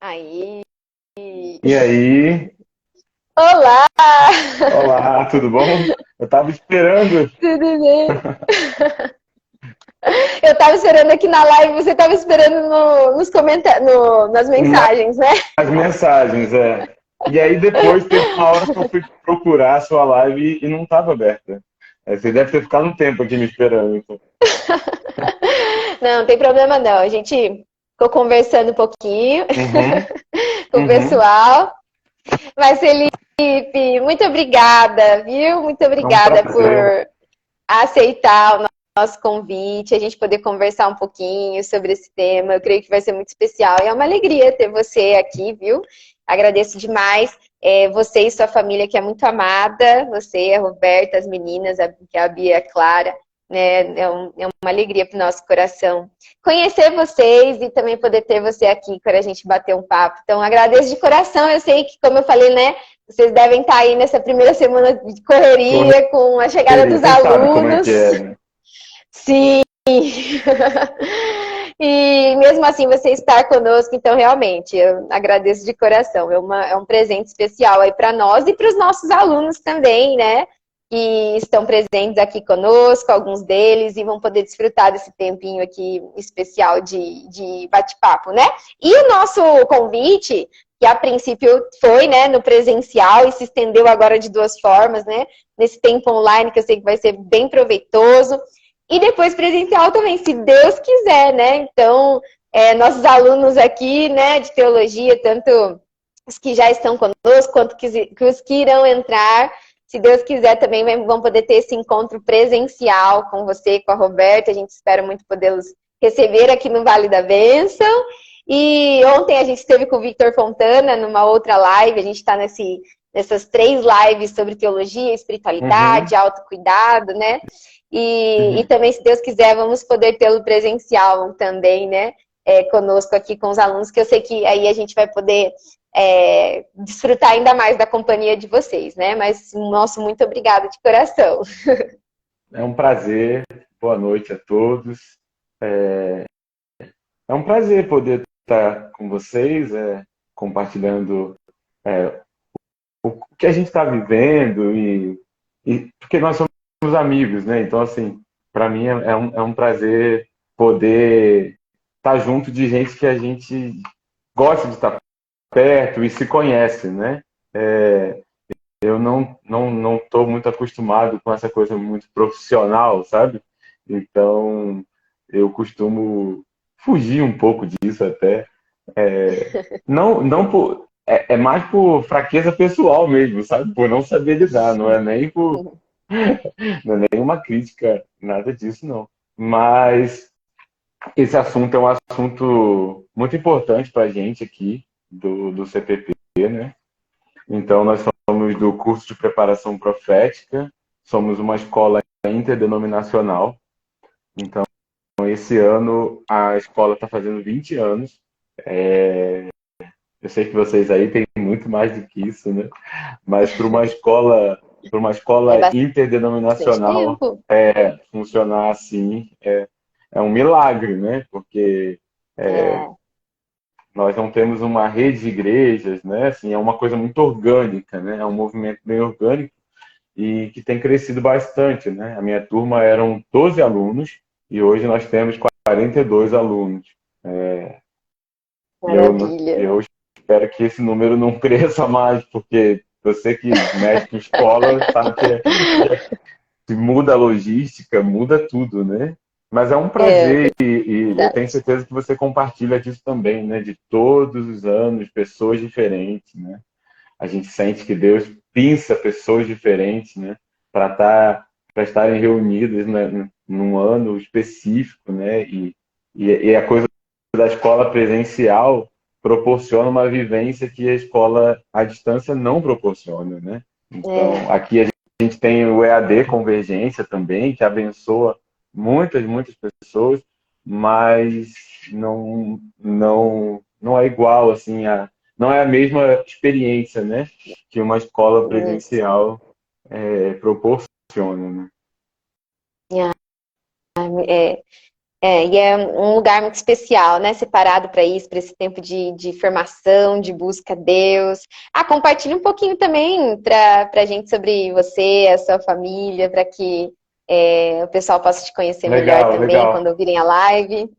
Aí. E aí? Olá! Olá, tudo bom? Eu tava esperando Tudo bem? Eu tava esperando aqui na live, você tava esperando nos comentários, nas mensagens, né? as mensagens, é. E aí depois teve uma hora que eu fui procurar a sua live e não estava aberta. Você deve ter ficado um tempo aqui me esperando. Então. Não, não tem problema não. A gente ficou conversando um pouquinho Uhum, com o uhum. pessoal. Mas, Felipe, muito obrigada, viu? Muito É um obrigada por prazer. aceitar o nosso convite, a gente poder conversar um pouquinho sobre esse tema. Eu creio que vai ser muito especial e é uma alegria ter você aqui, viu? Agradeço demais. Você e sua família, que é muito amada, você, a Roberta, as meninas, a Bia, a Clara, né? É uma alegria para o nosso coração conhecer vocês e também poder ter você aqui para a gente bater um papo. Então, agradeço de coração. Eu sei que, como eu falei, né? Vocês devem estar aí nessa primeira semana de correria com a chegada Correria, dos você sabe como é que alunos. é, né? Sim! E mesmo assim você estar conosco, então realmente eu agradeço de coração. É um presente especial aí para nós e para os nossos alunos também, né? Que estão presentes aqui conosco, alguns deles, e vão poder desfrutar desse tempinho aqui especial de bate-papo, né? E o nosso convite, que a princípio foi, né, no presencial e se estendeu agora de duas formas, né? Nesse tempo online, que eu sei que vai ser bem proveitoso. E depois presencial também, se Deus quiser, né? Então, nossos alunos aqui, né, de teologia, tanto os que já estão conosco, quanto que os que irão entrar, se Deus quiser, também vão poder ter esse encontro presencial com você, com a Roberta. A gente espera muito podê-los receber aqui no Vale da Bênção. E ontem a gente esteve com o Victor Fontana numa outra live, a gente está nessas 3 lives sobre teologia, Uhum, espiritualidade, autocuidado, né? E uhum. também, se Deus quiser, vamos poder tê-lo presencial também, né? Conosco aqui com os alunos, que eu sei que aí a gente vai poder desfrutar ainda mais da companhia de vocês, né? Mas, nosso, muito obrigada de coração. É um prazer. Boa noite a todos. É um prazer poder estar com vocês, compartilhando o que a gente está vivendo e porque nós somos amigos, né? Então, assim, para mim é um prazer poder estar junto de gente que a gente gosta de estar perto e se conhece, né? Eu não estou muito acostumado com essa coisa muito profissional, sabe? Então, eu costumo fugir um pouco disso até. Não por, é mais por fraqueza pessoal mesmo, sabe? Por não saber lidar, não é nem uma crítica, nada disso, não. Mas esse assunto é um assunto muito importante para a gente aqui, do CPP, né? Então, nós somos do curso de preparação profética, somos uma escola interdenominacional. Então, esse ano a escola está fazendo 20 anos. Eu sei que vocês aí têm muito mais do que isso, né? Mas para uma É escola bastante interdenominacional tempo. funcionar assim é um milagre, né? Porque É, nós não temos uma rede de igrejas, né? Assim, é uma coisa muito orgânica, né? É um movimento bem orgânico e que tem crescido bastante, né? A minha turma eram 12 alunos e hoje nós temos 42 alunos. E maravilha. eu espero que esse número não cresça mais, porque você que mexe com escola sabe que muda a logística, muda tudo, né? Mas é um É prazer e eu tenho verdade. certeza que você compartilha disso também, né? De todos os anos, pessoas diferentes, né? A gente sente que Deus pinça pessoas diferentes, né? Para estarem reunidas, né? Num ano específico, né? E a coisa da escola presencial proporciona uma vivência que a escola à distância não proporciona, né? Então, É, aqui a gente tem o EAD Convergência também, que abençoa muitas pessoas, mas não é igual, assim, não é a mesma experiência, né, que uma escola isso. presencial proporciona, né? É, E é um lugar muito especial, né? Separado para isso, para esse tempo de formação, de busca a Deus. Compartilhe um pouquinho também para a gente sobre você, a sua família, para que o pessoal possa te conhecer melhor Legal, também legal, quando ouvirem a live.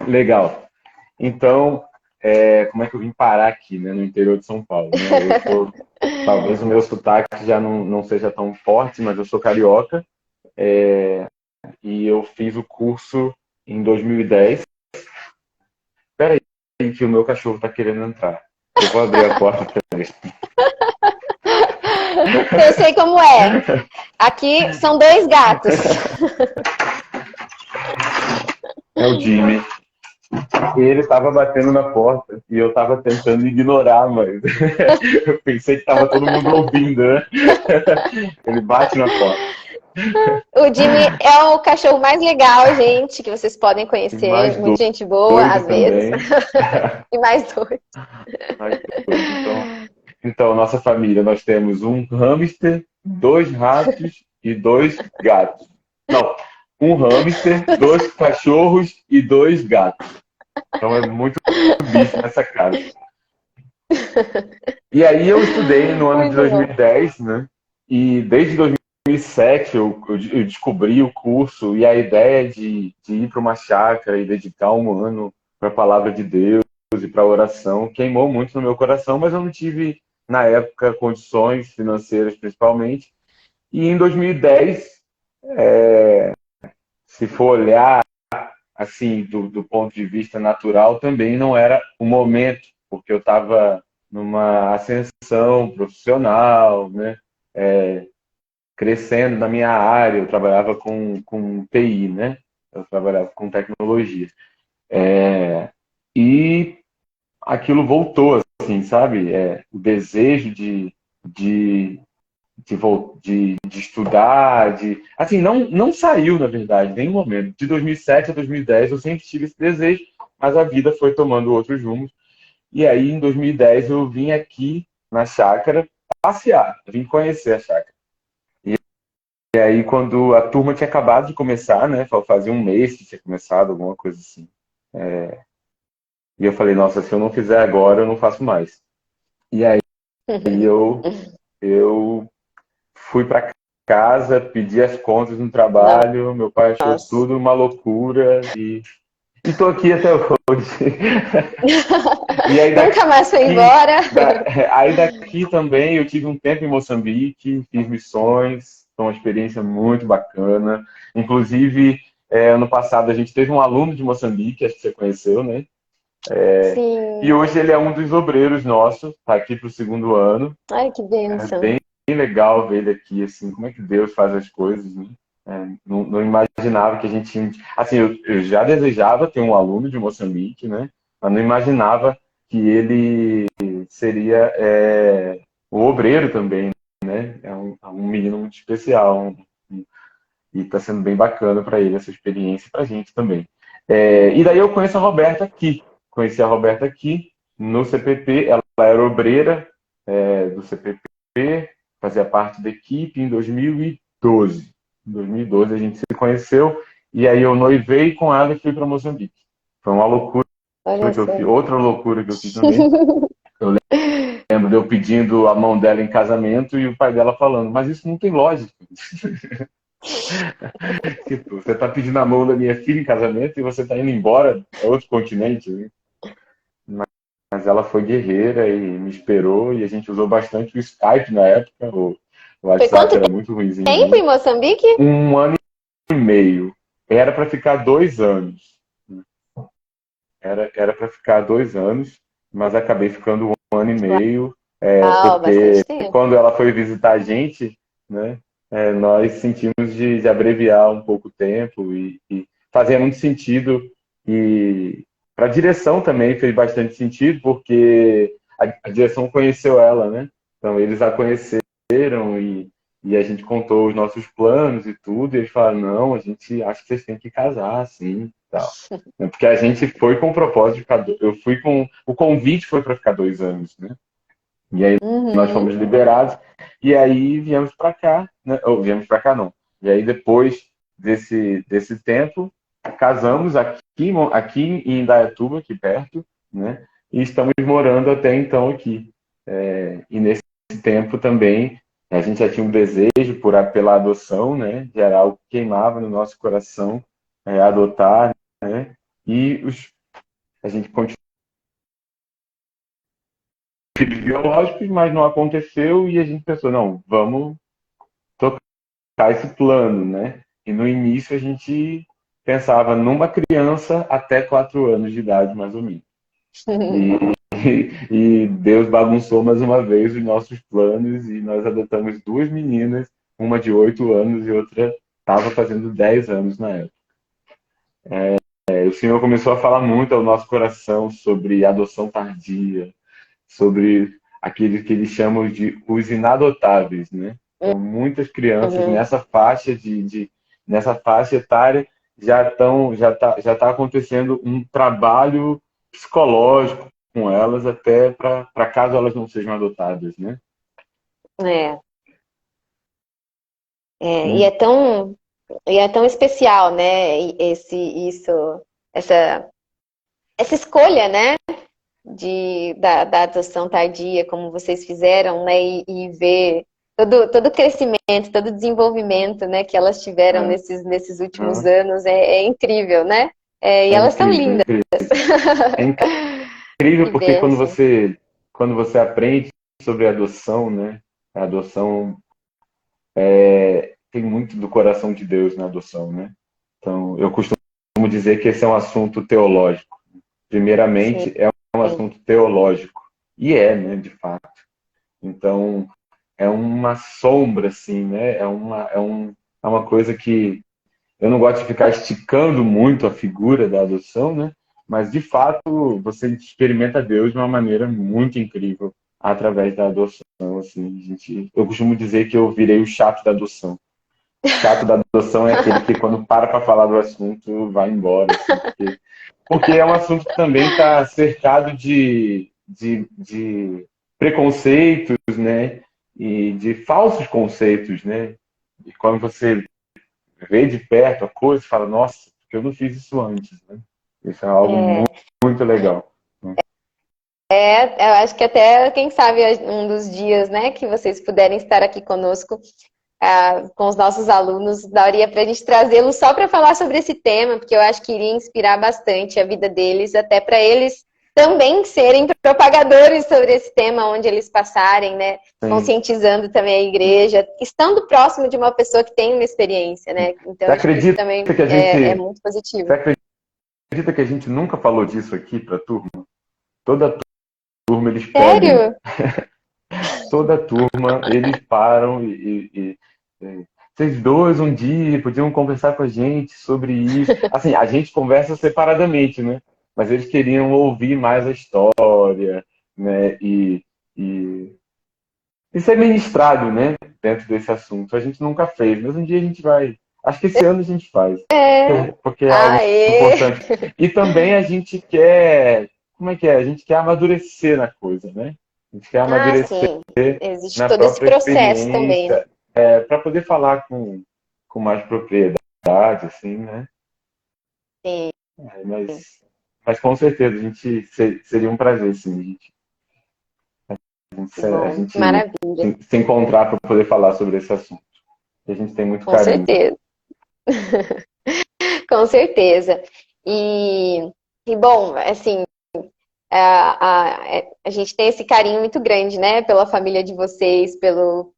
legal. Então, como é que eu vim parar aqui, né, no interior de São Paulo, né? Talvez o meu sotaque já não seja tão forte, mas eu sou carioca, e eu fiz o curso em 2010. Espera aí que o meu cachorro está querendo entrar. Eu vou abrir a porta para ele. Eu sei como é. Aqui são 2 gatos. É o Jimmy. Ele estava batendo na porta e eu estava tentando ignorar, mas eu pensei que estava todo mundo ouvindo, né? Ele bate na porta. O Jimmy é o cachorro mais legal, gente, que vocês podem E conhecer. mais Muita gente boa, doido às vezes. também. E mais 2. Mais doido. Então, nossa família, nós temos um hamster, 2 ratos e 2 gatos. Não, um hamster, 2 cachorros e 2 gatos. Então é muito bicho nessa casa. E aí eu estudei no ano de Muito bom. 2010, né? E desde 2007 eu descobri o curso e a ideia de ir para uma chácara e dedicar um ano para a palavra de Deus e para a oração queimou muito no meu coração, mas eu não tive, na época, condições financeiras principalmente. E em 2010, se for olhar assim do ponto de vista natural, também não era o momento, porque eu estava numa ascensão profissional, né? Crescendo na minha área, eu trabalhava com TI, né? Eu trabalhava com tecnologia. E aquilo voltou, assim, sabe? O desejo de, de estudar, assim, não saiu, na verdade, em nenhum momento. De 2007 a 2010 eu sempre tive esse desejo, mas a vida foi tomando outros rumos. E aí, em 2010, eu vim aqui na chácara passear, vim conhecer a chácara. E aí, quando a turma tinha acabado de começar, né? Fazia um mês que tinha começado, alguma coisa assim. E eu falei, nossa, se eu não fizer agora, eu não faço mais. E aí eu fui para casa, pedi as contas no trabalho, meu pai achou Nossa. tudo uma loucura e estou aqui até hoje. E aí Nunca mais foi daqui, embora. aí daqui também eu tive um tempo em Moçambique, fiz missões, foi uma experiência muito bacana. Inclusive, ano passado a gente teve um aluno de Moçambique, acho que você conheceu, né? E Sim. hoje ele é um dos obreiros nossos, está aqui para o 2º ano. Ai, que É bênção. bem legal ver ele aqui, assim, como é que Deus faz as coisas, né? Não imaginava que a gente tinha. Assim, eu já desejava ter um aluno de Moçambique, né? Mas não imaginava que ele seria o obreiro também, né? É um menino muito especial e está sendo bem bacana para ele essa experiência e para a gente também. E daí eu conheço a Roberta aqui. Conheci a Roberta aqui no CPP. Ela era obreira do CPP, fazia parte da equipe em 2012. Em 2012 a gente se conheceu e aí eu noivei com ela e fui para Moçambique. Foi uma loucura Olha que eu só. fiz, outra loucura que eu fiz também. Lembro de eu pedindo a mão dela em casamento e o pai dela falando, mas isso não tem lógica. Tipo, você está pedindo a mão da minha filha em casamento e você está indo embora para outro continente. Né? Mas ela foi guerreira e me esperou e a gente usou bastante o Skype na época. O Foi WhatsApp quanto era muito ruimzinho tempo ainda. em Moçambique? 1 ano e meio. Era para ficar 2 anos. Era para ficar 2 anos, mas acabei ficando 1 ano e meio, Bastante porque tempo. quando ela foi visitar a gente, né, nós sentimos de abreviar um pouco o tempo e fazia muito sentido. E para a direção também fez bastante sentido, porque a direção conheceu ela, né? Então eles a conheceram e a gente contou os nossos planos e tudo, e eles falaram, não, a gente acha que vocês têm que casar, assim, tal. Porque a gente foi com o propósito de ficar. Eu fui com. O convite foi para ficar 2 anos, né? E aí nós fomos Uhum. liberados. E aí viemos para cá, né? Ou viemos para cá, não. E aí depois desse tempo, casamos aqui em Indaiatuba, aqui perto, né? E estamos morando até então aqui. E nesse tempo também a gente já tinha um desejo pela adoção, né? De era algo que queimava no nosso coração, adotar, né? E a gente continua com filhos biológicos, mas não aconteceu e a gente pensou, não, vamos tocar esse plano, né? E no início a gente pensava numa criança até 4 anos de idade, mais ou menos. E Deus bagunçou mais uma vez os nossos planos e nós adotamos 2 meninas, uma de 8 anos e outra estava fazendo 10 anos na época. O Senhor começou a falar muito ao nosso coração sobre adoção tardia, sobre aqueles que eles chamam de os inadotáveis, né? Então, muitas crianças nessa faixa etária já tá acontecendo um trabalho psicológico com elas até para caso elas não sejam adotadas, né? É. E é tão especial, né? Essa escolha, né? Da adoção tardia, como vocês fizeram, né? E ver todo o crescimento, todo o desenvolvimento, né? Que elas tiveram nesses últimos anos é incrível, né? E elas são lindas. É incrível porque quando você aprende sobre adoção, né? A adoção tem muito do coração de Deus na adoção, né? Então, eu costumo dizer que esse é um assunto teológico. Primeiramente, é um assunto teológico. E né, de fato. Então, é uma sombra, assim, né? É uma coisa que eu não gosto de ficar esticando muito a figura da adoção, né? Mas, de fato, você experimenta Deus de uma maneira muito incrível através da adoção. Assim, eu costumo dizer que eu virei o chato da adoção. O chato da adoção é aquele que, quando para falar do assunto, vai embora. Assim, porque é um assunto que também está cercado de preconceitos, né? E de falsos conceitos, né? E quando você vê de perto a coisa, você fala, nossa, porque eu não fiz isso antes, né? Isso é algo muito, muito legal. Eu acho que até, quem sabe, um dos dias, né, que vocês puderem estar aqui conosco, com os nossos alunos, daria para a gente trazê-los só para falar sobre esse tema, porque eu acho que iria inspirar bastante a vida deles, até para eles também serem propagadores sobre esse tema onde eles passarem, né? Sim. Conscientizando também a igreja, estando próximo de uma pessoa que tem uma experiência, né? Então, acho que isso também é muito positivo. Você acredita que a gente nunca falou disso aqui para a turma? Toda a turma eles pedem. Sério? Toda a turma eles param e vocês dois um dia podiam conversar com a gente sobre isso. Assim, a gente conversa separadamente, né? Mas eles queriam ouvir mais a história, né? E ser ministrado, né? Dentro desse assunto. A gente nunca fez, mas um dia a gente vai. Acho que esse ano a gente faz. Porque é algo importante. E também a gente quer. Como é que é? A gente quer amadurecer na coisa, né? A gente quer amadurecer. Sim. Existe todo esse processo também, né? Para poder falar com mais propriedade, assim, né? Sim. Mas com certeza, a gente seria um prazer, sim, a gente maravilha. Se encontrar para poder falar sobre esse assunto. E a gente tem muito carinho. Com certeza. Com certeza. E bom, assim, a gente tem esse carinho muito grande, né, pela família de vocês, pelo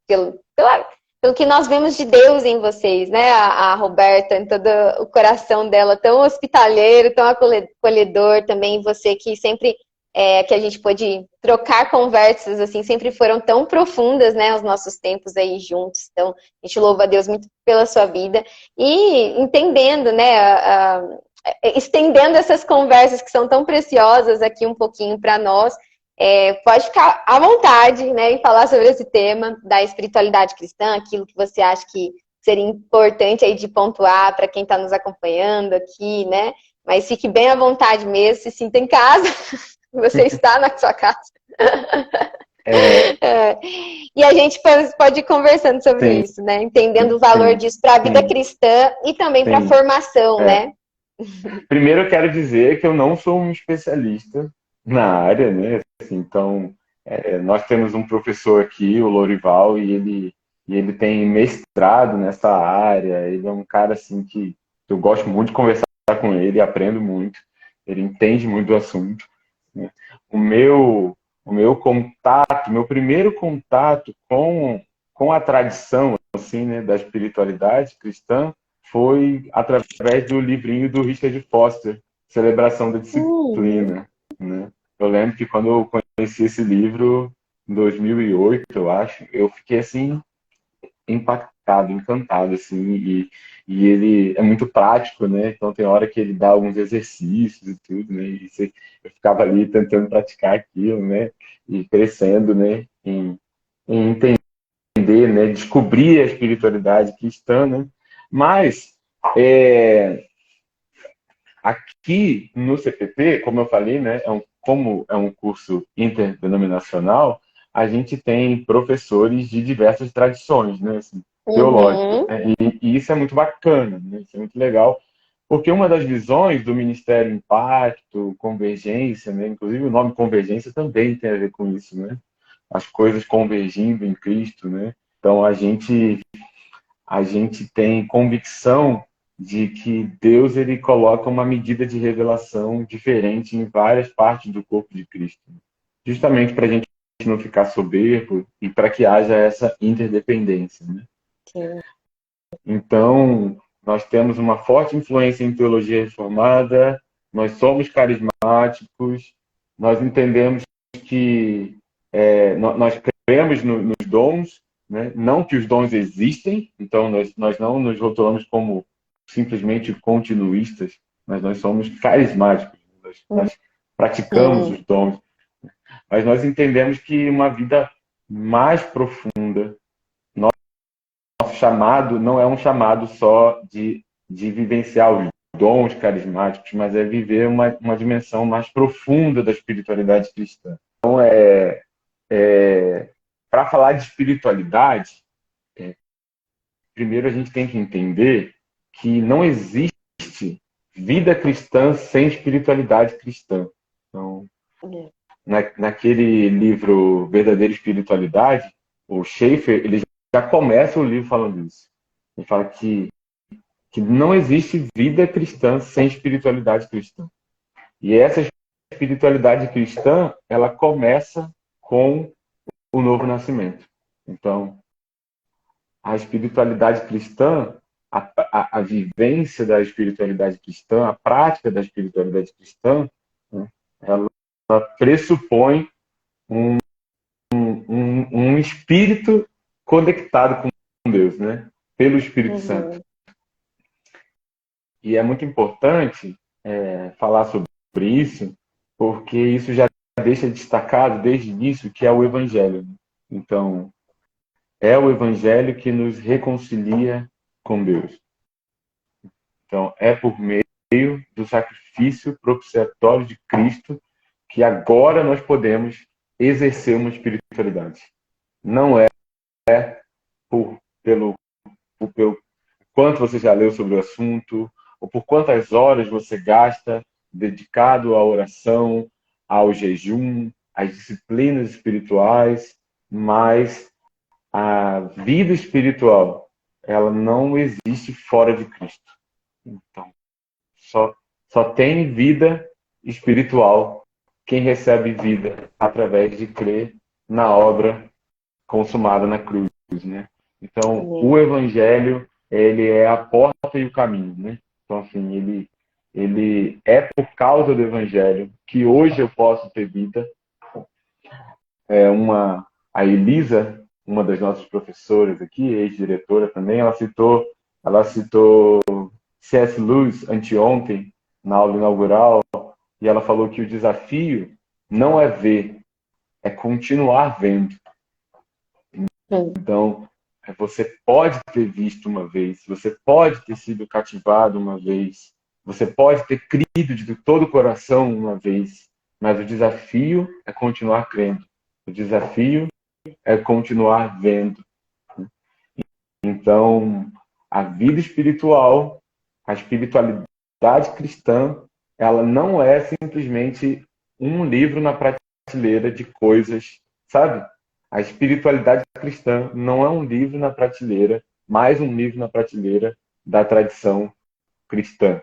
que nós vemos de Deus em vocês, né, a Roberta, em todo o coração dela, tão hospitaleiro, tão acolhedor, também você que sempre, que a gente pôde trocar conversas, assim, sempre foram tão profundas, né, os nossos tempos aí juntos, então a gente louva a Deus muito pela sua vida, e entendendo, né, estendendo essas conversas que são tão preciosas aqui um pouquinho para nós, pode ficar à vontade, né, em falar sobre esse tema da espiritualidade cristã, aquilo que você acha que seria importante aí de pontuar para quem está nos acompanhando aqui, né, mas fique bem à vontade mesmo, se sinta em casa, você está na sua casa. E a gente pode ir conversando sobre isso, né, entendendo o valor disso para a vida cristã e também para a formação, né? Primeiro eu quero dizer que eu não sou um especialista na área, né? Assim, então, nós temos um professor aqui, o Lorival, e ele tem mestrado nessa área. Ele é um cara assim que eu gosto muito de conversar com ele, aprendo muito. Ele entende muito do assunto, né? O meu, o meu contato, meu primeiro contato com a tradição assim, né, da espiritualidade cristã foi através do livrinho do Richard Foster, Celebração da Uhum. Disciplina, né? Eu lembro que quando eu conheci esse livro, em 2008, eu acho, eu fiquei assim impactado, encantado, assim, e ele é muito prático, né? Então tem hora que ele dá alguns exercícios e tudo, né? Eu ficava ali tentando praticar aquilo, né? E crescendo, né? Em entender, né? Descobrir a espiritualidade cristã, né? Mas é, aqui no CPP, como eu falei, né? Como é um curso interdenominacional, a gente tem professores de diversas tradições, né? Assim, teológicas, Uhum. né? E isso é muito bacana, né? Isso é muito legal, porque uma das visões do Ministério Impacto, Convergência, né? Inclusive o nome Convergência também tem a ver com isso, né? As coisas convergindo em Cristo, né? Então a gente tem convicção de que Deus ele coloca uma medida de revelação diferente em várias partes do corpo de Cristo, justamente para a gente não ficar soberbo e para que haja essa interdependência, né? Sim. Então, nós temos uma forte influência em teologia reformada, nós somos carismáticos, nós entendemos que nós cremos nos dons, né? Não que os dons existem, então nós não nos rotulamos como simplesmente continuistas, mas nós somos carismáticos, nós praticamos Sim. os dons, mas nós entendemos que uma vida mais profunda, nosso chamado não é um chamado só de vivenciar os dons carismáticos, mas é viver uma dimensão mais profunda da espiritualidade cristã. Então, para falar de espiritualidade, primeiro a gente tem que entender que não existe vida cristã sem espiritualidade cristã. Então, naquele livro Verdadeira Espiritualidade, o Schaeffer ele já começa o livro falando isso. Ele fala que não existe vida cristã sem espiritualidade cristã. E essa espiritualidade cristã, ela começa com o novo nascimento. Então, a espiritualidade cristã, a vivência da espiritualidade cristã, a prática da espiritualidade cristã, né, ela pressupõe um, um espírito conectado com Deus, né? Pelo Espírito Santo. Uhum. E é muito importante falar sobre isso, porque isso já deixa destacado desde o início que é o Evangelho, né? Então, é o Evangelho que nos reconcilia com Deus. Então, é por meio do sacrifício propiciatório de Cristo que agora nós podemos exercer uma espiritualidade. Não é por, pelo, pelo quanto você já leu sobre o assunto, ou por quantas horas você gasta dedicado à oração, ao jejum, às disciplinas espirituais, mas a vida espiritual, ela não existe fora de Cristo. Então, só, só tem vida espiritual quem recebe vida através de crer na obra consumada na cruz, né? Então, o Amém. evangelho, ele é a porta e o caminho, né? Então, assim, ele é por causa do evangelho que hoje eu posso ter vida. A Elisa, uma das nossas professoras aqui, ex-diretora também, ela citou C.S. Lewis anteontem, na aula inaugural, e ela falou que o desafio não é ver, é continuar vendo. Sim. Então, você pode ter visto uma vez, você pode ter sido cativado uma vez, você pode ter crido de todo o coração uma vez, mas o desafio é continuar crendo. O desafio é continuar vendo. Então, a vida espiritual, a espiritualidade cristã, ela não é simplesmente um livro na prateleira de coisas, sabe? A espiritualidade cristã não é um livro na prateleira, mais um livro na prateleira da tradição cristã.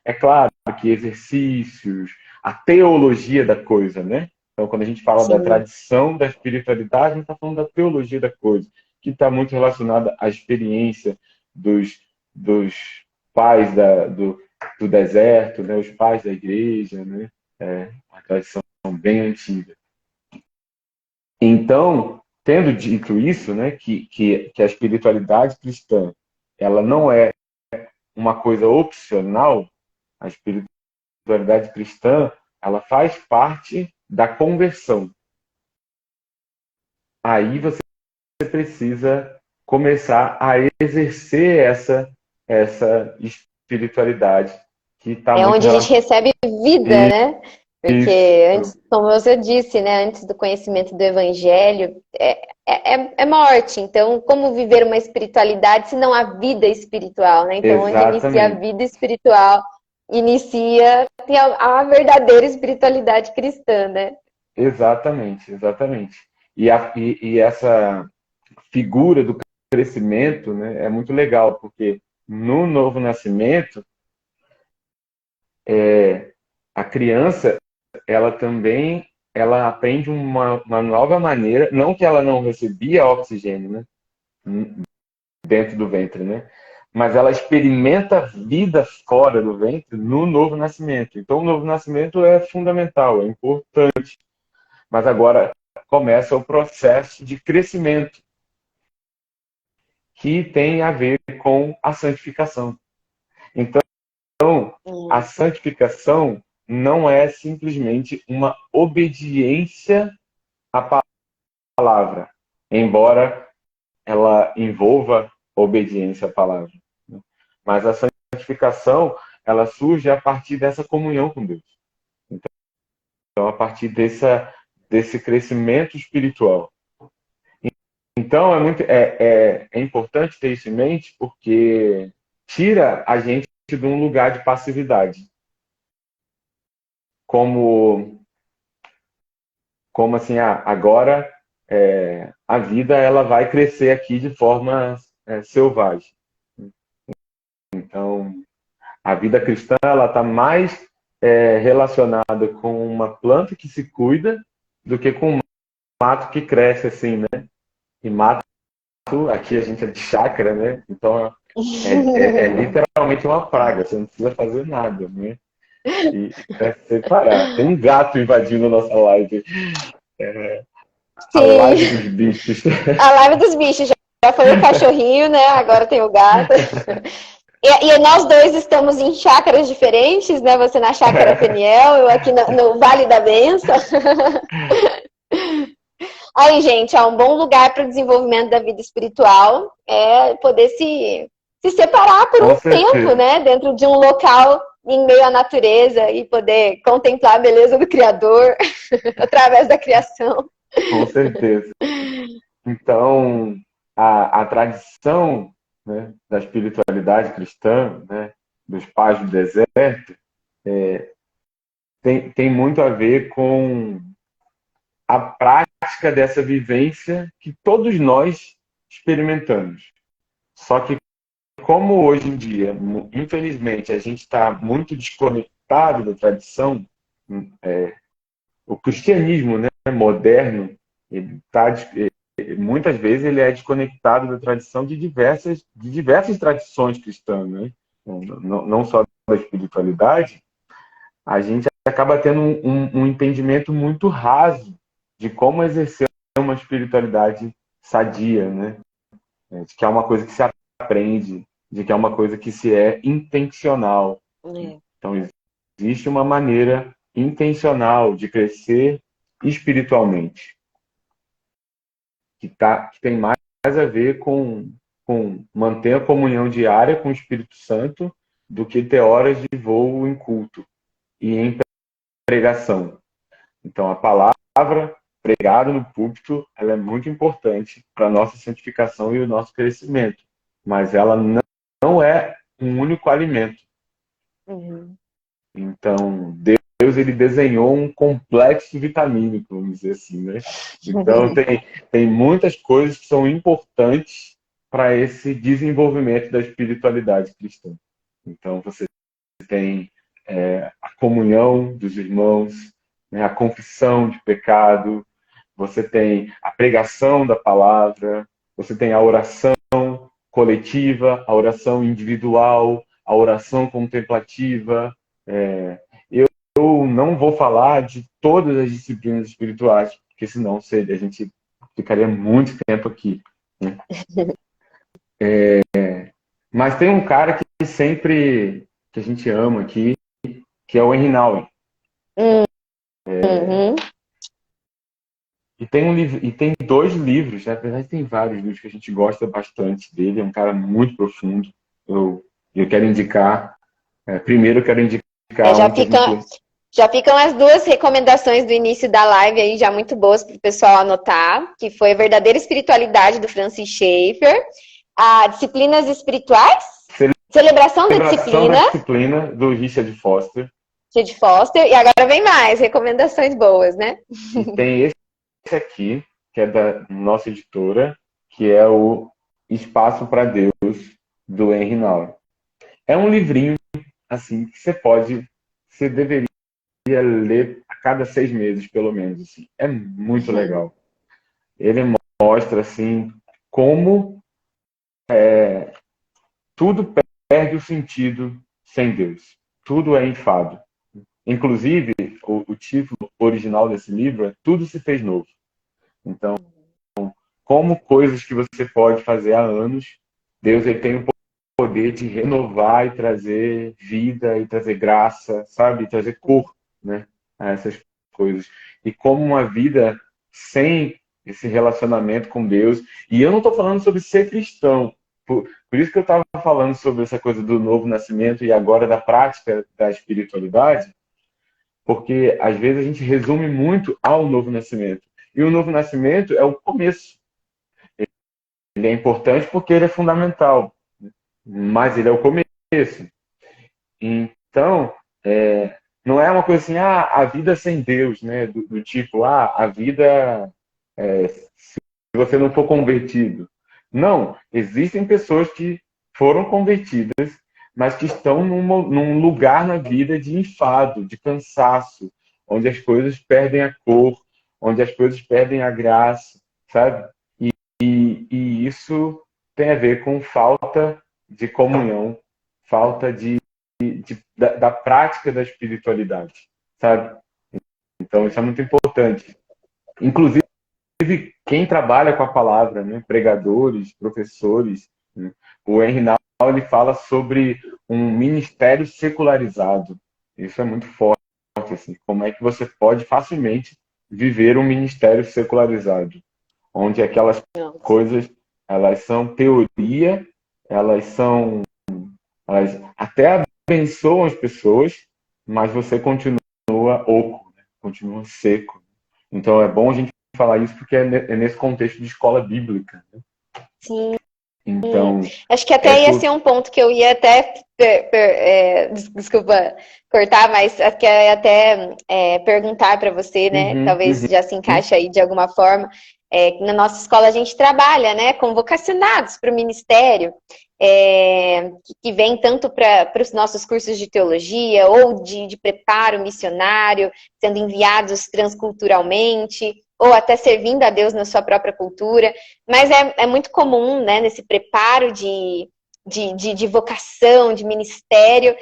É claro que exercícios, a teologia da coisa, né? Então, quando a gente fala da Sim. tradição da espiritualidade, a gente está falando da teologia da coisa, que está muito relacionada à experiência dos pais do deserto, né? Os pais da igreja, né? Uma tradição bem antiga. Então, tendo dito isso, né, que a espiritualidade cristã ela não é uma coisa opcional, a espiritualidade cristã ela faz parte da conversão. Aí você precisa começar a exercer essa espiritualidade que está É muito onde a gente relacionada recebe vida, né? Porque antes, como você disse, né, antes do conhecimento do evangelho, é morte. Então, como viver uma espiritualidade se não há vida espiritual, né? Então, onde inicia a exatamente, vida espiritual, inicia a verdadeira espiritualidade cristã, né? exatamente. E essa figura do crescimento, né, é muito legal, porque no novo nascimento, a criança, ela também ela aprende uma nova maneira, não que ela não recebia oxigênio, né, dentro do ventre, né, mas ela experimenta a vida fora do ventre no novo nascimento. Então, o novo nascimento é fundamental, é importante, mas agora começa o processo de crescimento, que tem a ver com a santificação. Então, a santificação não é simplesmente uma obediência à palavra, embora ela envolva obediência à palavra. Mas a santificação, ela surge a partir dessa comunhão com Deus. Então, a partir desse crescimento espiritual. Então, é importante ter isso em mente, porque tira a gente de um lugar de passividade. Como assim, agora a vida ela vai crescer aqui de forma selvagem. Então, a vida cristã ela está mais relacionada com uma planta que se cuida do que com um mato que cresce assim, né? E mato, aqui a gente é de chácara, né? Então, é literalmente uma praga, você não precisa fazer nada, né? E é separar. Tem um gato invadindo a nossa live. A live Sim, dos bichos. a live dos bichos já foi o cachorrinho, né? Agora tem o gato. E nós dois estamos em chácaras diferentes, né? Você na chácara Peniel, eu aqui no Vale da Benção. Aí, gente, um bom lugar para o desenvolvimento da vida espiritual é poder se separar por Com um tempo, certeza, né? Dentro de um local em meio à natureza e poder contemplar a beleza do Criador através da criação. com certeza. Então, a tradição, né, da espiritualidade cristã, né, dos pais do deserto, tem muito a ver com a prática dessa vivência que todos nós experimentamos. Só que, como hoje em dia, infelizmente, a gente está muito desconectado da tradição, o cristianismo, né, moderno, ele tá, muitas vezes ele é desconectado da tradição de diversas tradições cristãs, né? Não só da espiritualidade, a gente acaba tendo um entendimento muito raso de como exercer uma espiritualidade sadia, né? De que é uma coisa que se aprende, de que é uma coisa que se é intencional. É. Então, existe uma maneira intencional de crescer espiritualmente, que tem mais a ver com manter a comunhão diária com o Espírito Santo do que ter horas de voo em culto e em pregação. Então, a palavra pregada no púlpito ela é muito importante para a nossa santificação e o nosso crescimento, mas ela não é um único alimento. Uhum. Então, Deus ele desenhou um complexo vitamínico, vamos dizer assim, né? Então, tem muitas coisas que são importantes para esse desenvolvimento da espiritualidade cristã. Então, você tem a comunhão dos irmãos, né? A confissão de pecado, você tem a pregação da palavra, você tem a oração coletiva, a oração individual, a oração contemplativa. Eu não vou falar de todas as disciplinas espirituais, porque senão a gente ficaria muito tempo aqui, né? Mas tem um cara que sempre que a gente ama aqui, que é o Henry Nouwen. Uhum. E tem um livro, e tem dois livros, né? Na verdade tem vários livros que a gente gosta bastante dele, é um cara muito profundo. Eu quero indicar, primeiro eu quero É, indicar um que a gente. já ficam as duas recomendações do início da live aí, já muito boas para o pessoal anotar, que foi a Verdadeira Espiritualidade, do Francis Schaeffer, a Disciplinas Espirituais, Celebração da Celebração da Disciplina, Disciplina, do Richard Foster. de Foster, e agora vem mais, recomendações boas, né? E tem esse aqui, que é da nossa editora, que é o Espaço para Deus, do Henry Nouwen. É um livrinho, assim, que você deveria ler a cada 6 meses, pelo menos, assim. É muito legal. Ele mostra, assim, como tudo perde o sentido sem Deus. Tudo é enfado. Inclusive, o título original desse livro é Tudo se fez novo. Então, como coisas que você pode fazer há anos, Deus ele tem o poder de renovar e trazer vida e trazer graça, sabe? E trazer cor, né? A essas coisas. E como uma vida sem esse relacionamento com Deus. E eu não estou falando sobre ser cristão. Por isso que eu estava falando sobre essa coisa do novo nascimento e agora da prática da espiritualidade, porque às vezes a gente resume muito ao novo nascimento. E o novo nascimento é o começo. Ele é importante porque ele é fundamental, mas ele é o começo. Então, não é uma coisa assim, a vida sem Deus, né? Do tipo, a vida se você não for convertido. Não, existem pessoas que foram convertidas, mas que estão num lugar na vida de enfado, de cansaço, onde as coisas perdem a cor, onde as coisas perdem a graça, sabe? E isso tem a ver com falta de comunhão, falta da prática da espiritualidade, sabe? Então isso é muito importante. Inclusive, quem trabalha com a palavra, né? Pregadores, professores, né? O Henry Nouwen ele fala sobre um ministério secularizado. Isso é muito forte, assim. Como é que você pode facilmente viver um ministério secularizado, onde aquelas coisas elas são teoria, elas são elas até abençoam as pessoas, mas você continua oco, né? Continua seco. Então é bom a gente falar isso porque é nesse contexto de escola bíblica, né? Sim. Então, Acho que até ia ser um ponto que eu ia até, desculpa cortar, mas que eu ia até perguntar para você, né? uhum, Talvez uhum, já se encaixe aí de alguma forma. Na nossa escola a gente trabalha, né, com vocacionados para o ministério, que vem tanto para os nossos cursos de teologia ou de preparo missionário, sendo enviados transculturalmente, ou até servindo a Deus na sua própria cultura. Mas é muito comum, né, nesse preparo de vocação, de ministério,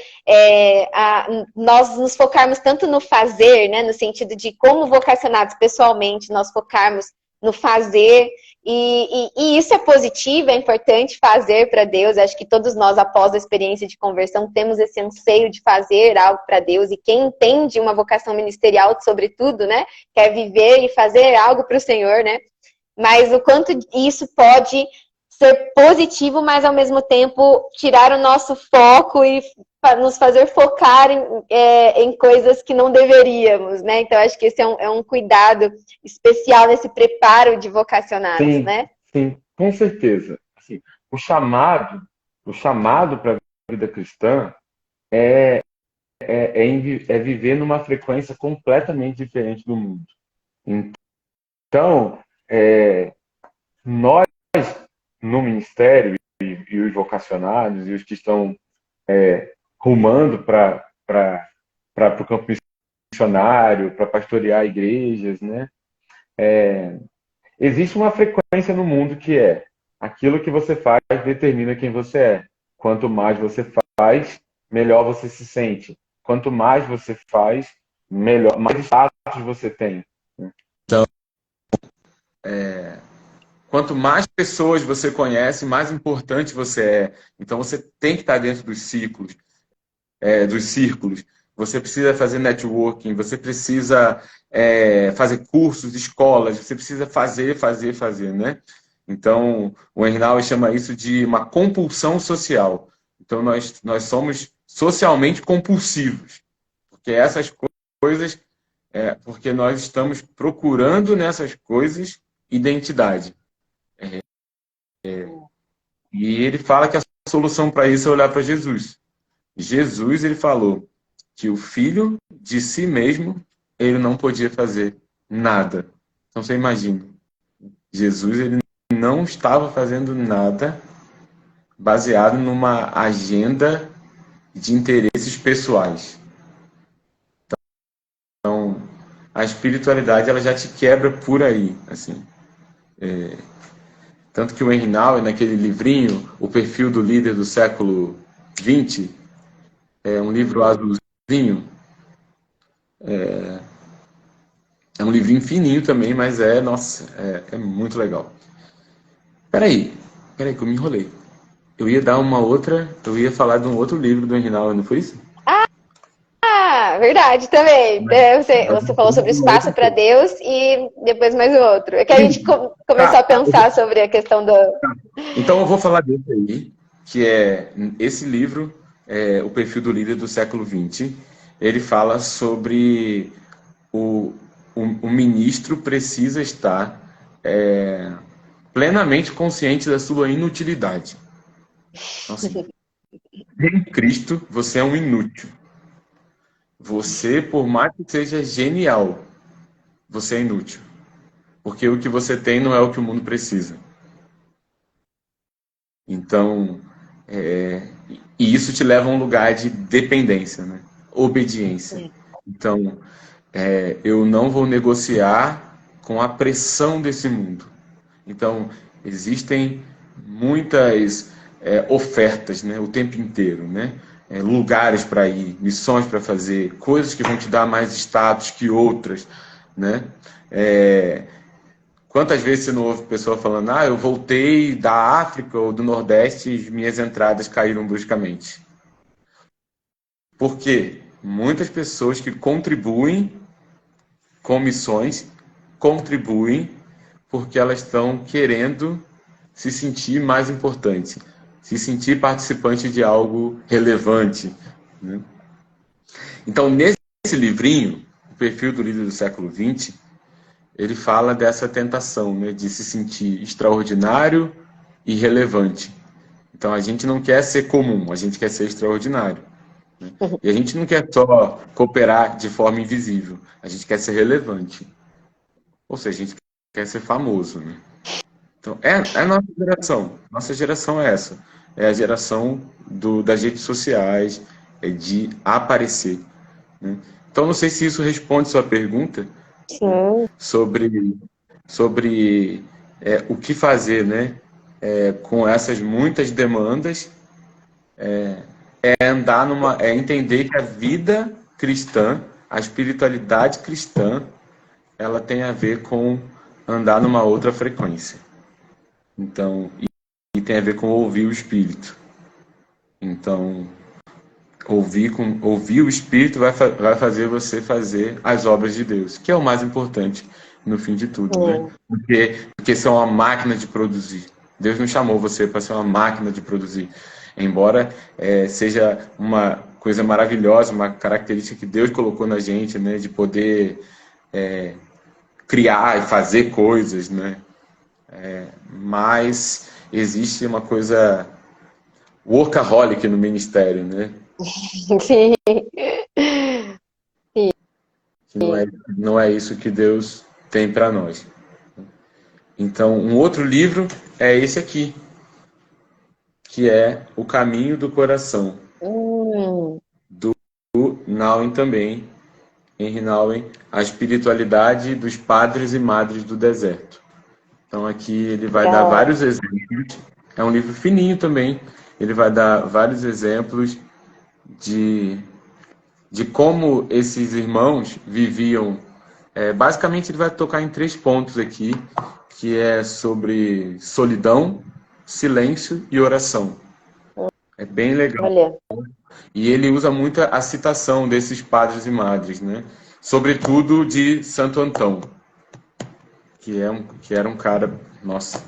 nós nos focarmos tanto no fazer, né, no sentido de como vocacionados pessoalmente, nós focarmos no fazer, e isso é positivo, é importante fazer para Deus. Acho que todos nós, após a experiência de conversão, temos esse anseio de fazer algo para Deus, e quem entende uma vocação ministerial, sobretudo, né, quer viver e fazer algo para o Senhor, né, mas o quanto isso pode ser positivo, mas ao mesmo tempo tirar o nosso foco e nos fazer focar em coisas que não deveríamos, né? Então, acho que esse é um cuidado especial nesse preparo de vocacionados, sim, né? sim, com certeza. Assim, o chamado para a vida cristã é viver numa frequência completamente diferente do mundo. Então, nós, no ministério, e os vocacionados, e os que estão rumando para o campo missionário, para pastorear igrejas, né? Existe uma frequência no mundo que é aquilo que você faz determina quem você é. Quanto mais você faz, melhor você se sente. Quanto mais você faz, melhor, mais status você tem. Então, quanto mais pessoas você conhece, mais importante você é. Então você tem que estar dentro dos círculos. Você precisa fazer networking, você precisa fazer cursos, escolas, você precisa fazer, né? Então, o Henrique chama isso de uma compulsão social. Então, nós somos socialmente compulsivos, porque essas coisas, porque nós estamos procurando nessas coisas identidade. E ele fala que a solução para isso é olhar para Jesus. Jesus, ele falou que o filho de si mesmo, ele não podia fazer nada. Então você imagina, Jesus, ele não estava fazendo nada baseado numa agenda de interesses pessoais. Então, a espiritualidade, ela já te quebra por aí, assim. Tanto que o Henry Nouwen, naquele livrinho, O Perfil do Líder do Século XX, é um livro azulzinho, é um livrinho fininho também, mas nossa, é muito legal. Peraí que eu me enrolei. Eu ia falar de um outro livro do Henry Nouwen, não foi isso? Verdade, também. Você falou sobre espaço para Deus e depois mais outro. É que a gente começou a pensar sobre a questão do... Então eu vou falar desse aí, que é esse livro, O Perfil do Líder do Século XX. Ele fala sobre o ministro precisa estar plenamente consciente da sua inutilidade. Então, assim, em Cristo, você é um inútil. Você, por mais que seja genial, você é inútil. Porque o que você tem não é o que o mundo precisa. Então, e isso te leva a um lugar de dependência, né? Obediência. Então, eu não vou negociar com a pressão desse mundo. Então, existem muitas ofertas, né, o tempo inteiro, né? Lugares para ir, missões para fazer, coisas que vão te dar mais status que outras, né? Quantas vezes você não ouve pessoa falando, eu voltei da África ou do Nordeste e minhas entradas caíram bruscamente? Por quê? Muitas pessoas que contribuem com missões, contribuem porque elas estão querendo se sentir mais importante, se sentir participante de algo relevante, né? Então, nesse livrinho, O Perfil do Líder do Século XX, ele fala dessa tentação, né, de se sentir extraordinário e relevante. Então, a gente não quer ser comum, a gente quer ser extraordinário. Né? E a gente não quer só cooperar de forma invisível, a gente quer ser relevante. Ou seja, a gente quer ser famoso, né? Então, a nossa geração. Nossa geração é essa. É a geração das redes sociais, de aparecer. Né? Então, não sei se isso responde sua pergunta. Sim. Sobre o que fazer, né? Com essas muitas demandas, entender que a vida cristã, a espiritualidade cristã, ela tem a ver com andar numa outra frequência. Então, e tem a ver com ouvir o Espírito. Então, ouvir o Espírito vai fazer você fazer as obras de Deus, que é o mais importante no fim de tudo, né? Porque você é uma máquina de produzir. Deus não chamou você para ser uma máquina de produzir. Embora seja uma coisa maravilhosa, uma característica que Deus colocou na gente, né? De poder criar e fazer coisas, né? Mas existe uma coisa workaholic no ministério, né? Sim. que não é isso que Deus tem para nós. Então, um outro livro é esse aqui, que é O Caminho do Coração, do Nouwen também, Henry Nouwen, A Espiritualidade dos Padres e Madres do Deserto. Então, aqui ele vai dar vários exemplos. É um livro fininho também. Ele vai dar vários exemplos de como esses irmãos viviam. Basicamente, ele vai tocar em 3 pontos aqui, que é sobre solidão, silêncio e oração. É bem legal. Olha. E ele usa muito a citação desses padres e madres, né? Sobretudo de Santo Antão, que era um cara, nossa,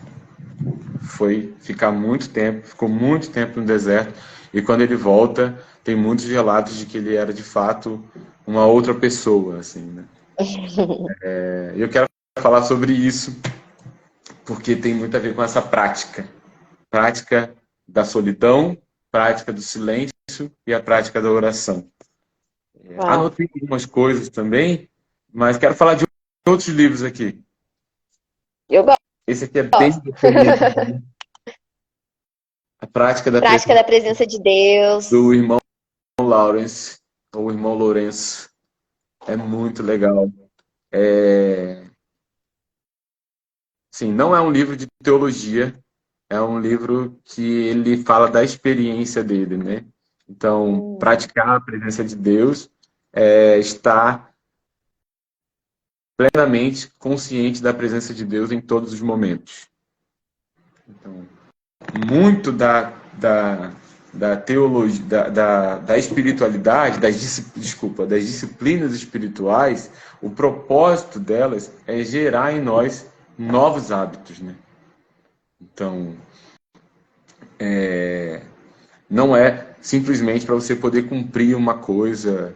ficou muito tempo no deserto, e quando ele volta, tem muitos relatos de que ele era de fato uma outra pessoa, assim, né? Eu quero falar sobre isso porque tem muito a ver com essa prática da solidão, prática do silêncio e a prática da oração. Anotei algumas coisas também, mas quero falar de outros livros aqui. Eu gosto. Esse aqui é bem diferente. A prática da presença de Deus. Do irmão Lawrence, ou irmão Lourenço. É muito legal. Sim, não é um livro de teologia, é um livro que ele fala da experiência dele, né? Então, praticar a presença de Deus é estar plenamente consciente da presença de Deus em todos os momentos. Então, muito da teologia, da espiritualidade, das disciplinas espirituais, o propósito delas é gerar em nós novos hábitos, né? Então, não é simplesmente para você poder cumprir uma coisa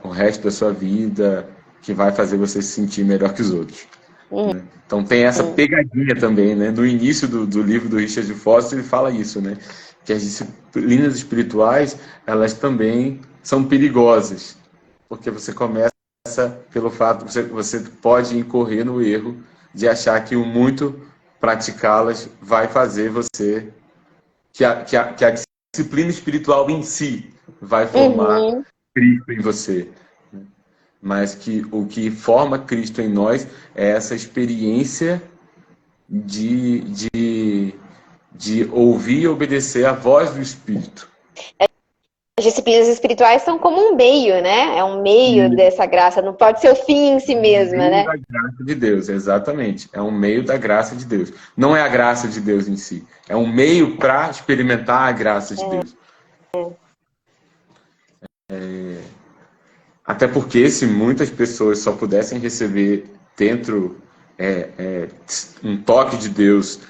o resto da sua vida que vai fazer você se sentir melhor que os outros. Né? Então tem essa pegadinha também, né? No início do livro do Richard Foster, ele fala isso, né? Que as disciplinas espirituais, elas também são perigosas, porque você começa pelo fato que você pode incorrer no erro de achar que o muito praticá-las vai fazer você que a disciplina espiritual em si vai formar Cristo em você. Mas que o que forma Cristo em nós é essa experiência de ouvir e obedecer à voz do Espírito. As disciplinas espirituais são como um meio, né? É um meio dessa graça, não pode ser o fim em si mesma, né? É um meio da graça de Deus, exatamente. É um meio da graça de Deus. Não é a graça de Deus em si. É um meio para experimentar a graça de Deus. Até porque se muitas pessoas só pudessem receber dentro um toque de Deus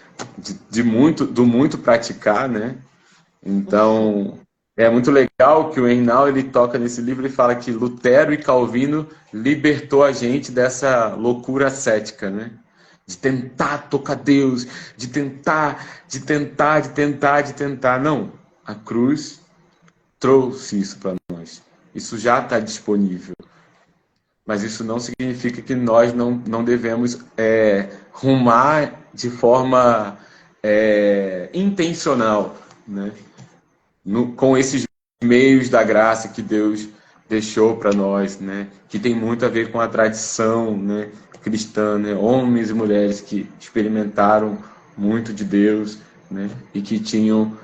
do muito praticar, né? Então é muito legal que o Henry Nouwen, ele toca nesse livro e fala que Lutero e Calvino libertou a gente dessa loucura cética, né? De tentar tocar Deus, de tentar. Não, a cruz trouxe isso para nós. Isso já está disponível. Mas isso não significa que nós não devemos rumar de forma intencional, né? Com esses meios da graça que Deus deixou para nós, né? Que tem muito a ver com a tradição, né, cristã, né? Homens e mulheres que experimentaram muito de Deus, né? E que tinham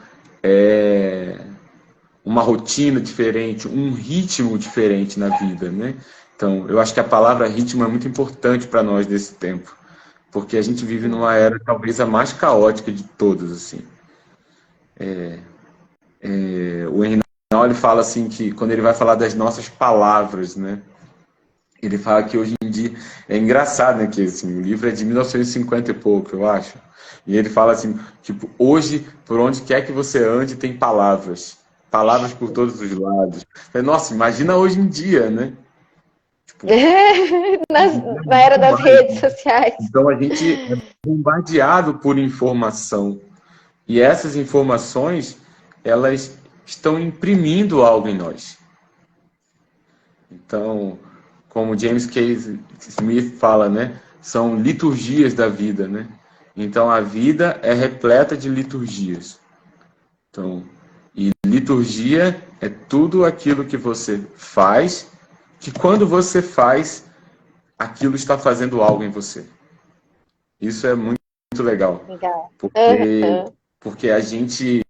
uma rotina diferente, um ritmo diferente na vida, né? Então, eu acho que a palavra ritmo é muito importante para nós nesse tempo, porque a gente vive numa era talvez a mais caótica de todas, assim. O Henry Nouwen, ele fala assim que quando ele vai falar das nossas palavras, né? Ele fala que hoje em dia é engraçado, né? Que assim, o livro é de 1950 e pouco, eu acho. E ele fala assim, tipo, hoje por onde quer que você ande tem palavras por todos os lados. Nossa, imagina hoje em dia, né? Tipo, na era das redes sociais. Então a gente é bombardeado por informação. E essas informações, elas estão imprimindo algo em nós. Então, como James K. Smith fala, né? São liturgias da vida, né? Então a vida é repleta de liturgias. Então, e liturgia é tudo aquilo que você faz, que quando você faz, aquilo está fazendo algo em você. Isso é muito, muito legal. Legal. Porque a gente,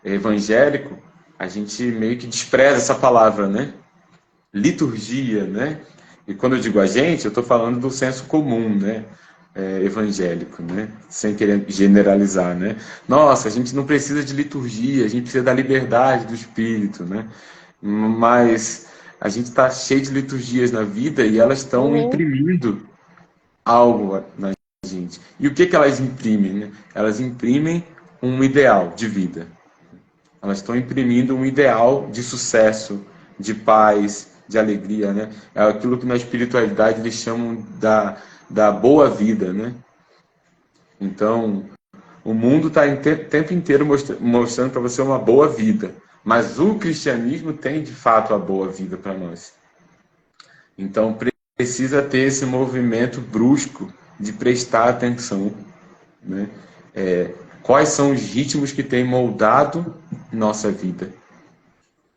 evangélico, a gente meio que despreza essa palavra, né? Liturgia, né? E quando eu digo a gente, eu estou falando do senso comum, né? Evangélico, né? Sem querer generalizar, né? Nossa, a gente não precisa de liturgia, a gente precisa da liberdade do espírito, né? Mas a gente está cheio de liturgias na vida e elas estão imprimindo algo na gente. E o que que elas imprimem, né? Elas imprimem um ideal de vida. Elas estão imprimindo um ideal de sucesso, de paz, de alegria, né? É aquilo que na espiritualidade eles chamam da boa vida, né? Então, o mundo está o tempo inteiro mostrando para você uma boa vida, mas o cristianismo tem de fato a boa vida para nós. Então, precisa ter esse movimento brusco de prestar atenção, né? Quais são os ritmos que têm moldado nossa vida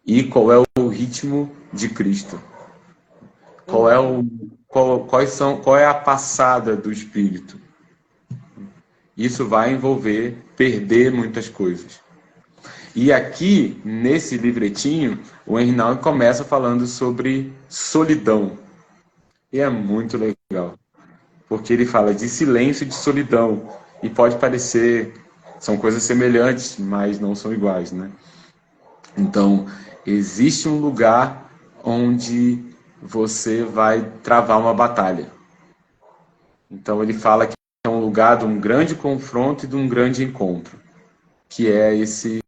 e qual é o ritmo de Cristo? Qual é a passada do Espírito? Isso vai envolver perder muitas coisas. E aqui, nesse livretinho, o Henri começa falando sobre solidão. E é muito legal, porque ele fala de silêncio e de solidão. E pode parecer, são coisas semelhantes, mas não são iguais, né? Então, existe um lugar onde você vai travar uma batalha. Então, ele fala que é um lugar de um grande confronto e de um grande encontro, que é esse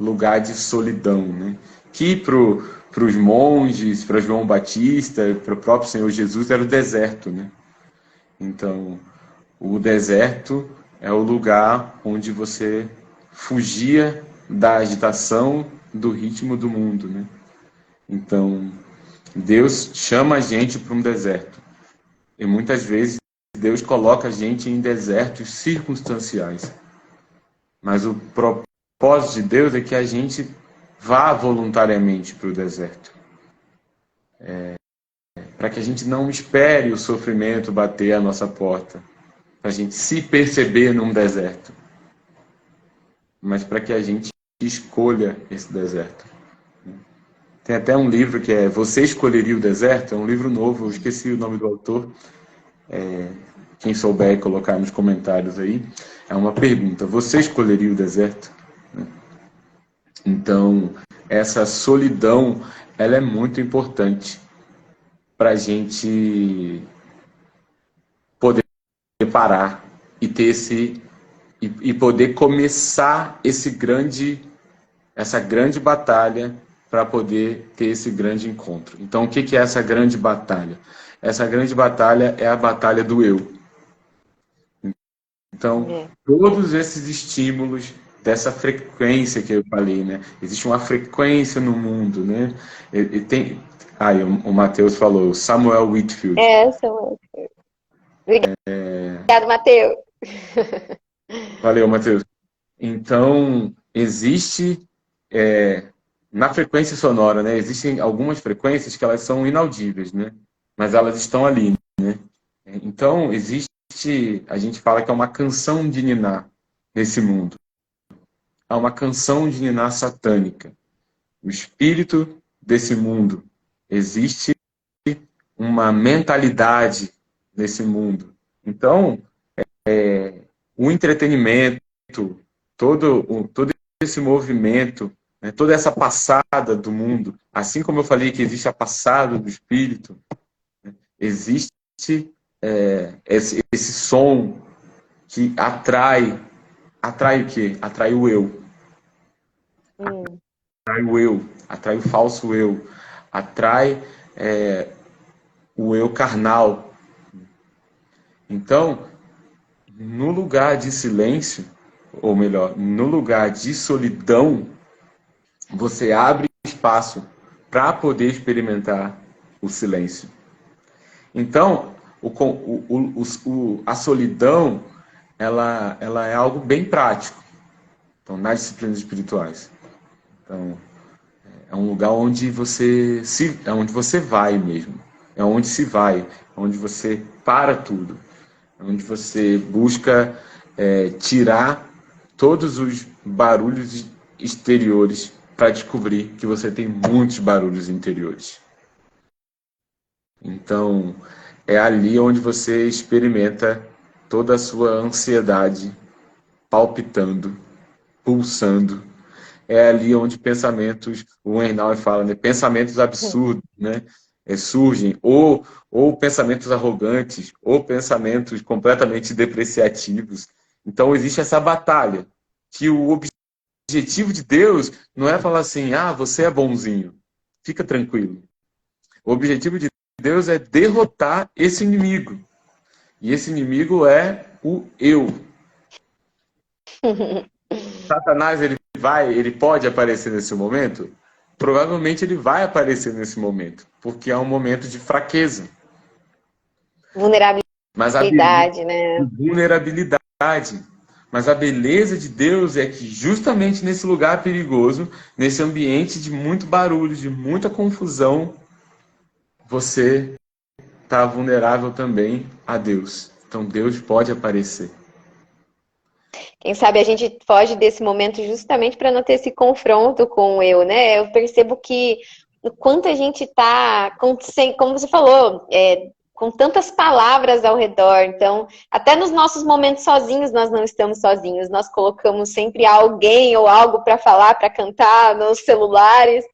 lugar de solidão, né? Que para os monges, para João Batista, para o próprio Senhor Jesus, era o deserto, né? Então, o deserto é o lugar onde você fugia da agitação, do ritmo do mundo, né? Então, Deus chama a gente para um deserto. E muitas vezes Deus coloca a gente em desertos circunstanciais. Mas o propósito de Deus é que a gente vá voluntariamente para o deserto. Para que a gente não espere o sofrimento bater à nossa porta. Para a gente se perceber num deserto. Mas para que a gente escolha esse deserto. Tem até um livro que é Você Escolheria o Deserto? É um livro novo, eu esqueci o nome do autor. Quem souber colocar nos comentários aí. É uma pergunta, você escolheria o deserto? Então, essa solidão, ela é muito importante para a gente poder parar e ter e poder começar essa grande batalha para poder ter esse grande encontro. Então, o que é essa grande batalha? Essa grande batalha é a batalha do eu. Então, todos esses estímulos dessa frequência que eu falei, né? Existe uma frequência no mundo, né? E tem... o Matheus falou, Samuel Whitfield. Samuel. Obrigado, Matheus. Valeu, Matheus. Então, existe na frequência sonora, né? Existem algumas frequências que elas são inaudíveis, né? Mas elas estão ali, né? Então, a gente fala que é uma canção de niná nesse mundo. É uma canção de niná satânica. O espírito desse mundo. Existe uma mentalidade nesse mundo. Então, o entretenimento, todo esse movimento, né, toda essa passada do mundo, assim como eu falei que existe a passada do espírito, né, existe esse som que atrai o quê? Atrai o eu. Atrai o eu, atrai o falso eu, atrai o eu carnal. Então, no lugar de silêncio, ou melhor, no lugar de solidão, você abre espaço para poder experimentar o silêncio. Então, a solidão, ela é algo bem prático. Então, nas disciplinas espirituais. Então, é um lugar onde é onde você vai mesmo. É onde se vai, é onde você para tudo. É onde você busca tirar todos os barulhos exteriores para descobrir que você tem muitos barulhos interiores. Então, é ali onde você experimenta toda a sua ansiedade palpitando, pulsando. É ali onde pensamentos, o Enau fala, né, pensamentos absurdos, né, surgem, ou pensamentos arrogantes, ou pensamentos completamente depreciativos. Então, existe essa batalha, que o objetivo de Deus não é falar assim, você é bonzinho, fica tranquilo. O objetivo de Deus é derrotar esse inimigo. E esse inimigo é o eu. Satanás, ele pode aparecer nesse momento? Provavelmente ele vai aparecer nesse momento, porque é um momento de fraqueza. Vulnerabilidade, né? Vulnerabilidade. Mas a beleza de Deus é que justamente nesse lugar perigoso, nesse ambiente de muito barulho, de muita confusão, você está vulnerável também a Deus. Então Deus pode aparecer. Quem sabe a gente foge desse momento justamente para não ter esse confronto com o eu, né? Eu percebo que o quanto a gente está, como você falou, com tantas palavras ao redor. Então, até nos nossos momentos sozinhos, nós não estamos sozinhos. Nós colocamos sempre alguém ou algo para falar, para cantar nos celulares,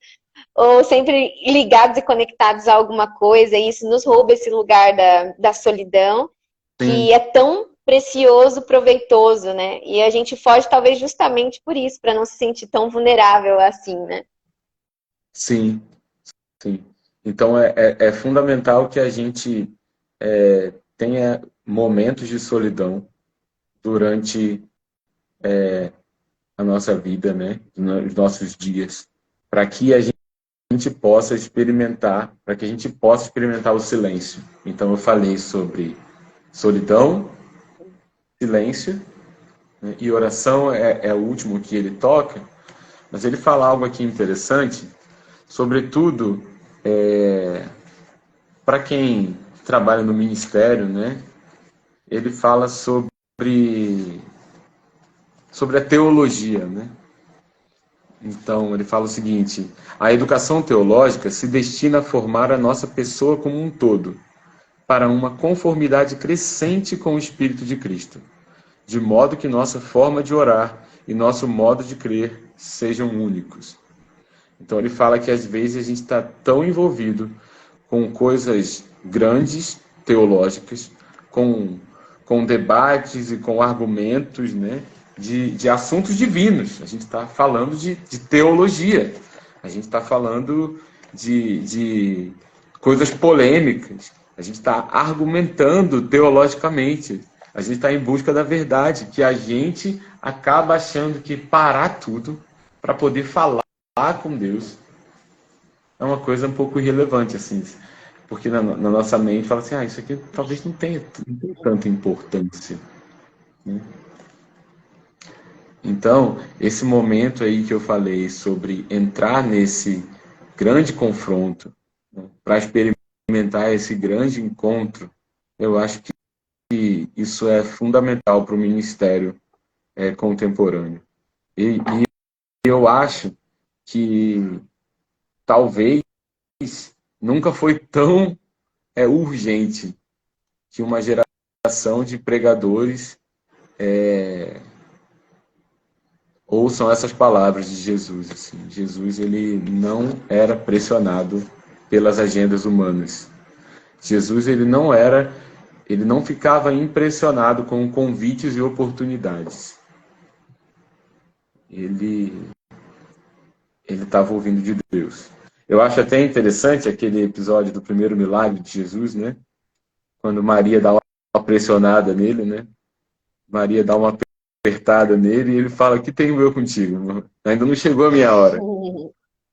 ou sempre ligados e conectados a alguma coisa. E isso nos rouba esse lugar da solidão, Sim. que é tão precioso, proveitoso, né? E a gente foge talvez justamente por isso, para não se sentir tão vulnerável assim, né? Sim, sim. Então é fundamental que a gente tenha momentos de solidão durante a nossa vida, né? Nos nossos dias, para que a gente possa experimentar, o silêncio. Então eu falei sobre solidão, silêncio, né? E oração é o último que ele toca, mas ele fala algo aqui interessante, sobretudo para quem trabalha no ministério, né? Ele fala sobre a teologia, né? Então, ele fala o seguinte: a educação teológica se destina a formar a nossa pessoa como um todo, para uma conformidade crescente com o Espírito de Cristo, de modo que nossa forma de orar e nosso modo de crer sejam únicos. Então, ele fala que às vezes a gente está tão envolvido com coisas grandes, teológicas, com debates e com argumentos, né, de assuntos divinos. A gente está falando de teologia. A gente está falando de coisas polêmicas. A gente está argumentando teologicamente. A gente está em busca da verdade, que a gente acaba achando que parar tudo para poder falar com Deus é uma coisa um pouco irrelevante, assim. Porque na nossa mente fala assim, isso aqui talvez não tenha tanta importância, né? Então, esse momento aí que eu falei sobre entrar nesse grande confronto, né, para experimentar esse grande encontro, eu acho que isso é fundamental para o ministério contemporâneo. E eu acho que talvez nunca foi tão urgente que uma geração de pregadores ouçam essas palavras de Jesus. Assim. Jesus, ele não era pressionado pelas agendas humanas. Jesus, ele não ficava impressionado com convites e oportunidades. Ele estava ouvindo de Deus. Eu acho até interessante aquele episódio do primeiro milagre de Jesus, né? Quando Maria dá uma pressionada nele, né? Maria dá uma apertada nele e ele fala, o que tenho eu contigo? Ainda não chegou a minha hora.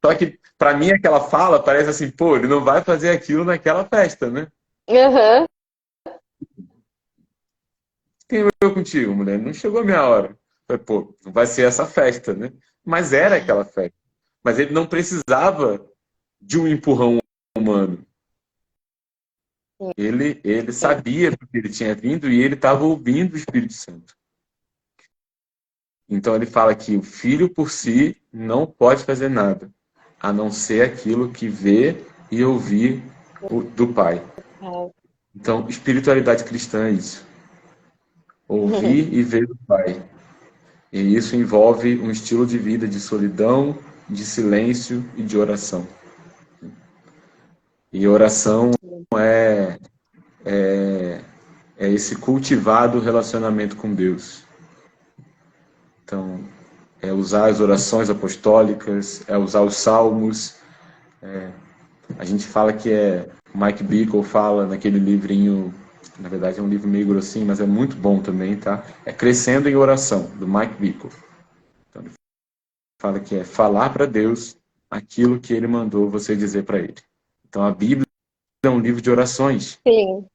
Só que, para mim, aquela fala parece assim, ele não vai fazer aquilo naquela festa, né? Aham. Quem eu contigo, mulher? Não chegou a minha hora. Falei, pô, não vai ser essa festa, né? Mas era aquela festa. Mas ele não precisava de um empurrão humano. Ele sabia do que ele tinha vindo e ele estava ouvindo o Espírito Santo. Então ele fala que o filho por si não pode fazer nada, a não ser aquilo que vê e ouvir do pai. Então, espiritualidade cristã é isso. Ouvir e ver do pai. E isso envolve um estilo de vida de solidão, de silêncio e de oração. E oração é, é esse cultivado relacionamento com Deus. Então, é usar as orações apostólicas, é usar os salmos. A gente fala que Mike Bickle fala naquele livrinho, na verdade é um livro meio grossinho, mas é muito bom também, tá? É Crescendo em Oração, do Mike Bickle. Então, ele fala que é falar para Deus aquilo que ele mandou você dizer para ele. Então, a Bíblia é um livro de orações. Sim.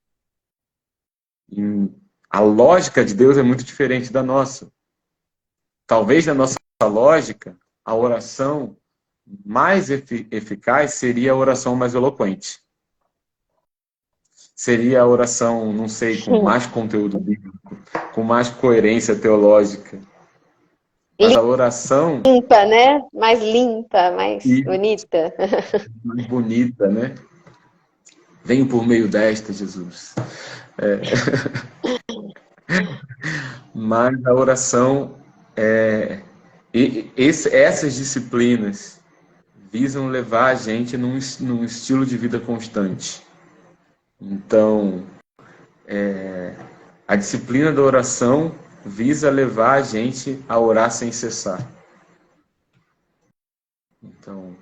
E a lógica de Deus é muito diferente da nossa. Talvez na nossa lógica, a oração mais eficaz seria a oração mais eloquente. Seria a oração, não sei, com mais conteúdo bíblico, com mais coerência teológica. Mas a oração... Limpa, né? Mais limpa, mais bonita. Mais bonita, né? Venho por meio desta, Jesus. Mas a oração, essas disciplinas visam levar a gente num estilo de vida constante. Então, a disciplina da oração visa levar a gente a orar sem cessar. Então,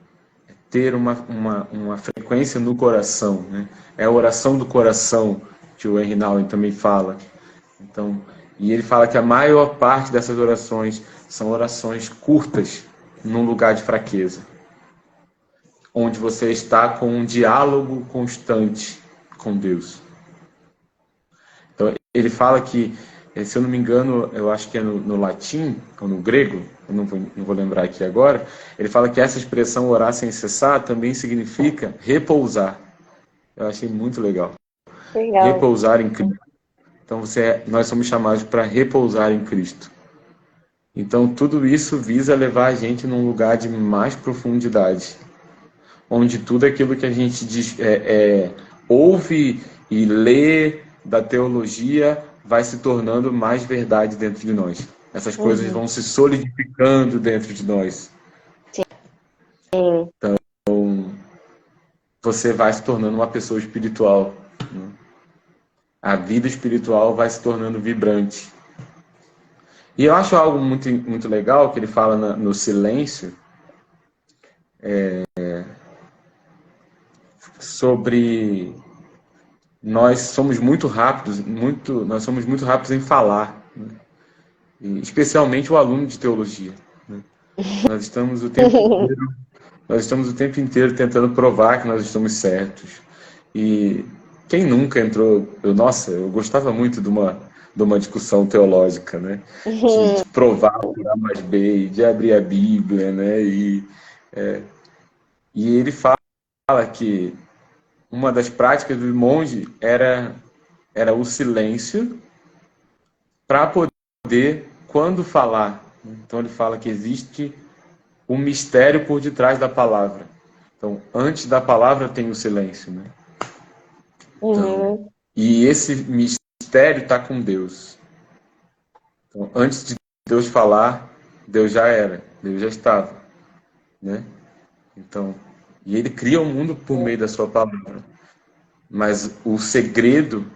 ter uma frequência no coração, né? É a oração do coração que o Henry Nouwen também fala. Então, e ele fala que a maior parte dessas orações são orações curtas num lugar de fraqueza, onde você está com um diálogo constante com Deus. Então, ele fala que, se eu não me engano, eu acho que é no latim, ou no grego, eu não vou lembrar aqui agora, ele fala que essa expressão orar sem cessar também significa repousar. Eu achei muito legal. Repousar em Cristo. Então, nós somos chamados para repousar em Cristo. Então, tudo isso visa levar a gente num lugar de mais profundidade, onde tudo aquilo que a gente ouve e lê da teologia vai se tornando mais verdade dentro de nós. Essas coisas vão se solidificando dentro de nós. Sim. Então, você vai se tornando uma pessoa espiritual, né? A vida espiritual vai se tornando vibrante. E eu acho algo muito, muito legal que ele fala no silêncio, sobre nós somos muito rápidos, nós somos muito rápidos em falar, né? E especialmente o aluno de teologia, né? Nós estamos o tempo inteiro tentando provar que nós estamos certos. E quem nunca entrou... eu gostava muito de uma discussão teológica, né? De provar o A mais B, de abrir a Bíblia, né? E ele fala que uma das práticas do monge era o silêncio para poder, quando falar. Então ele fala que existe um mistério por detrás da palavra. Então, antes da palavra tem o silêncio, né? Então, e esse mistério está com Deus. Então, antes de Deus falar, Deus já era, Deus já estava, né? Então, e ele cria o mundo por meio da sua palavra. Mas o segredo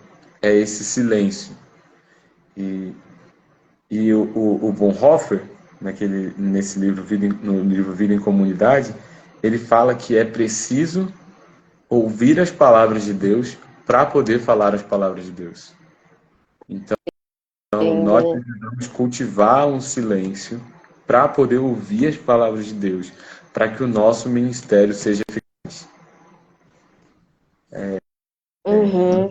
é esse silêncio. E o Bonhoeffer, nesse livro, no livro Vida em Comunidade, ele fala que é preciso ouvir as palavras de Deus para poder falar as palavras de Deus. Então, nós precisamos cultivar um silêncio para poder ouvir as palavras de Deus, para que o nosso ministério seja eficaz. Uhum.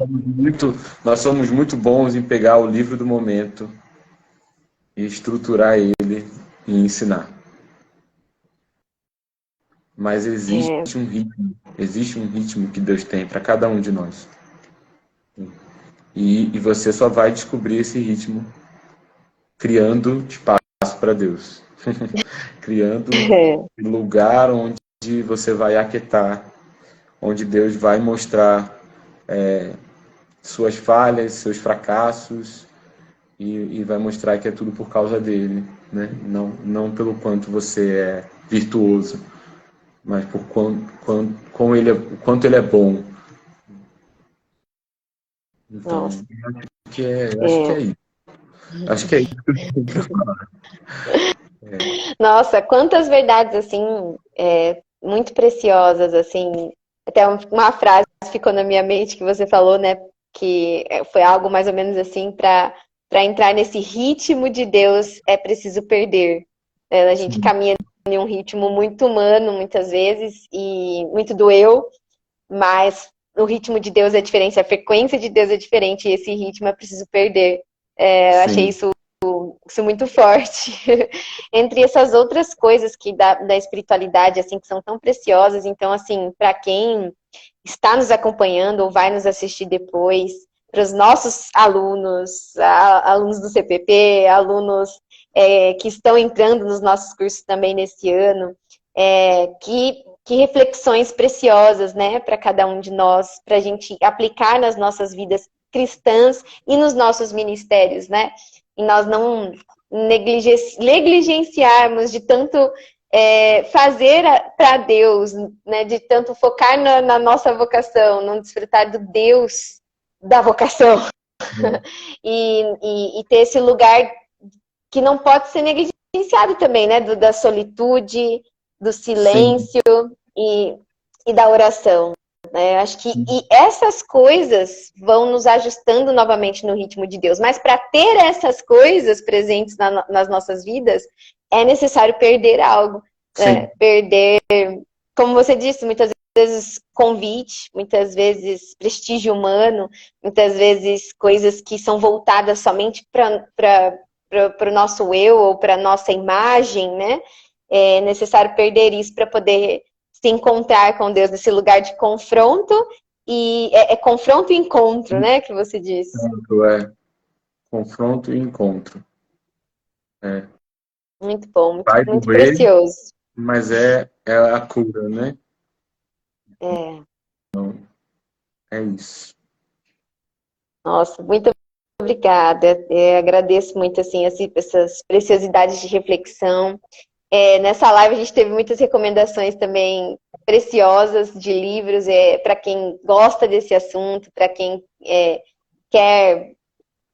Nós somos muito bons em pegar o livro do momento e estruturar ele e ensinar. Mas É. existe um ritmo que Deus tem para cada um de nós. E você só vai descobrir esse ritmo criando espaço para Deus. Criando um lugar onde você vai aquietar, onde Deus vai mostrar suas falhas, seus fracassos, e vai mostrar que é tudo por causa dele, né? Não pelo quanto você é virtuoso, mas por o quanto ele é bom. Então, Nossa. acho que É. é isso. Acho que é isso que eu tenho pra falar. Nossa, quantas verdades, assim, muito preciosas, assim. Até uma frase ficou na minha mente que você falou, né? Que foi algo mais ou menos assim, para entrar nesse ritmo de Deus é preciso perder. A gente Sim, caminha em um ritmo muito humano, muitas vezes, e muito do eu, mas o ritmo de Deus é diferente, a frequência de Deus é diferente, e esse ritmo é preciso perder. Eu achei sim, isso muito forte. Entre essas outras coisas que da espiritualidade, assim, que são tão preciosas. Então, assim, para quem está nos acompanhando ou vai nos assistir depois, para os nossos alunos, alunos do CPP, alunos que estão entrando nos nossos cursos também nesse ano, que reflexões preciosas, né, para cada um de nós, para a gente aplicar nas nossas vidas cristãs e nos nossos ministérios, né? E nós não negligenciarmos de tanto fazer para Deus, né? De tanto focar na nossa vocação, não desfrutar do Deus da vocação. E ter esse lugar que não pode ser negligenciado também, né? Da solitude, do sim, silêncio e da oração. Né? Acho que e essas coisas vão nos ajustando novamente no ritmo de Deus. Mas para ter essas coisas presentes nas nossas vidas, é necessário perder algo. Né? sim, Perder, como você disse, muitas vezes convite, muitas vezes prestígio humano, muitas vezes coisas que são voltadas somente para o nosso eu ou para a nossa imagem, né? É necessário perder isso para poder se encontrar com Deus nesse lugar de confronto e confronto e encontro, né? Que você disse. confronto e encontro. É. Muito bom, muito, Vai muito doer, precioso. mas é a cura, né? É, É isso. nossa, muito obrigada. Agradeço muito assim essas preciosidades de reflexão. Nessa live a gente teve muitas recomendações também preciosas de livros para quem gosta desse assunto, para quem quer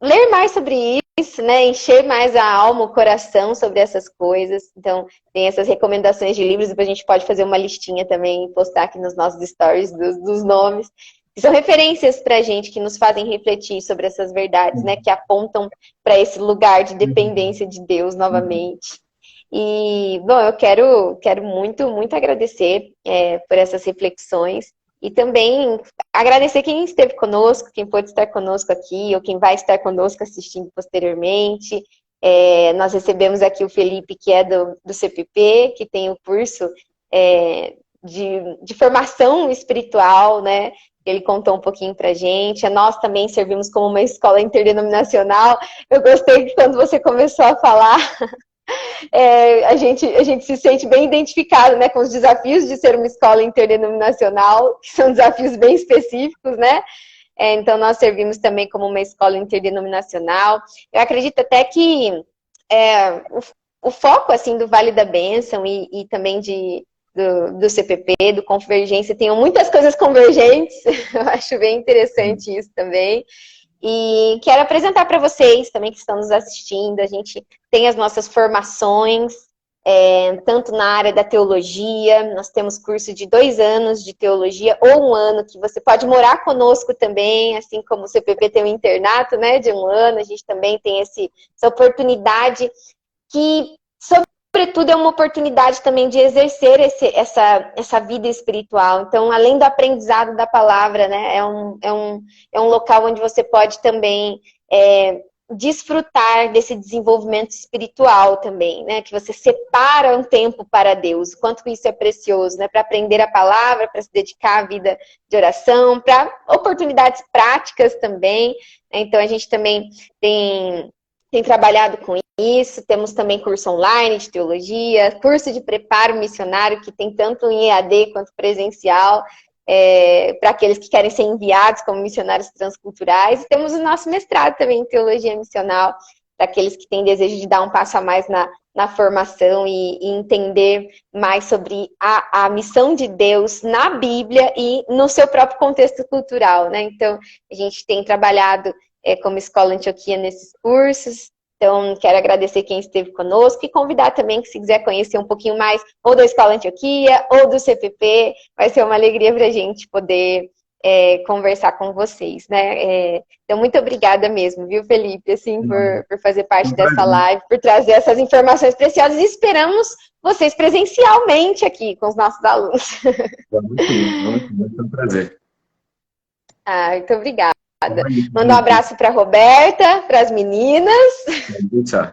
ler mais sobre isso, né? Encher mais a alma, o coração sobre essas coisas. Então, tem essas recomendações de livros, depois a gente pode fazer uma listinha também e postar aqui nos nossos stories dos nomes. Que são referências para a gente que nos fazem refletir sobre essas verdades, né? Que apontam para esse lugar de dependência de Deus novamente. E, bom, eu quero muito, muito agradecer por essas reflexões e também agradecer quem esteve conosco, quem pôde estar conosco aqui, ou quem vai estar conosco assistindo posteriormente. Nós recebemos aqui o Felipe, que é do CPP, que tem o curso de formação espiritual, né? Ele contou um pouquinho pra gente. Nós também servimos como uma escola interdenominacional. Eu gostei que quando você começou a falar a gente se sente bem identificado, né, com os desafios de ser uma escola interdenominacional, que são desafios bem específicos, né? Então, nós servimos também como uma escola interdenominacional. Eu acredito até que o foco, assim, do Vale da Bênção e também do CPP, do Convergência, tem muitas coisas convergentes. Eu acho bem interessante isso também. E quero apresentar para vocês também que estão nos assistindo. A gente tem as nossas formações, tanto na área da teologia, nós temos curso de 2 anos de teologia, ou 1 ano, que você pode morar conosco também, assim como o CPP tem um internato, né, de 1 ano, a gente também tem essa oportunidade que, sobre sobretudo, é uma oportunidade também de exercer essa vida espiritual. Então, além do aprendizado da palavra, né, é um local onde você pode também desfrutar desse desenvolvimento espiritual também, né? Que você separa um tempo para Deus, o quanto isso é precioso, né? Para aprender a palavra, para se dedicar à vida de oração, para oportunidades práticas também. Então, a gente também tem trabalhado com isso, temos também curso online de teologia, curso de preparo missionário, que tem tanto em EAD quanto presencial, para aqueles que querem ser enviados como missionários transculturais. E temos o nosso mestrado também em teologia missional, para aqueles que têm desejo de dar um passo a mais na formação e entender mais sobre a missão de Deus na Bíblia e no seu próprio contexto cultural, né? Então, a gente tem trabalhado como Escola Antioquia nesses cursos. Então, quero agradecer quem esteve conosco e convidar também que, se quiser conhecer um pouquinho mais ou da Escola Antioquia ou do CPP, vai ser uma alegria para a gente poder conversar com vocês, né? Então, muito obrigada mesmo, viu, Felipe, assim, por fazer parte dessa live, por trazer essas informações preciosas, e esperamos vocês presencialmente aqui com os nossos alunos. Vamos sim, vai ser um prazer. Muito obrigada. Manda um abraço para a Roberta, para as meninas. Tchau.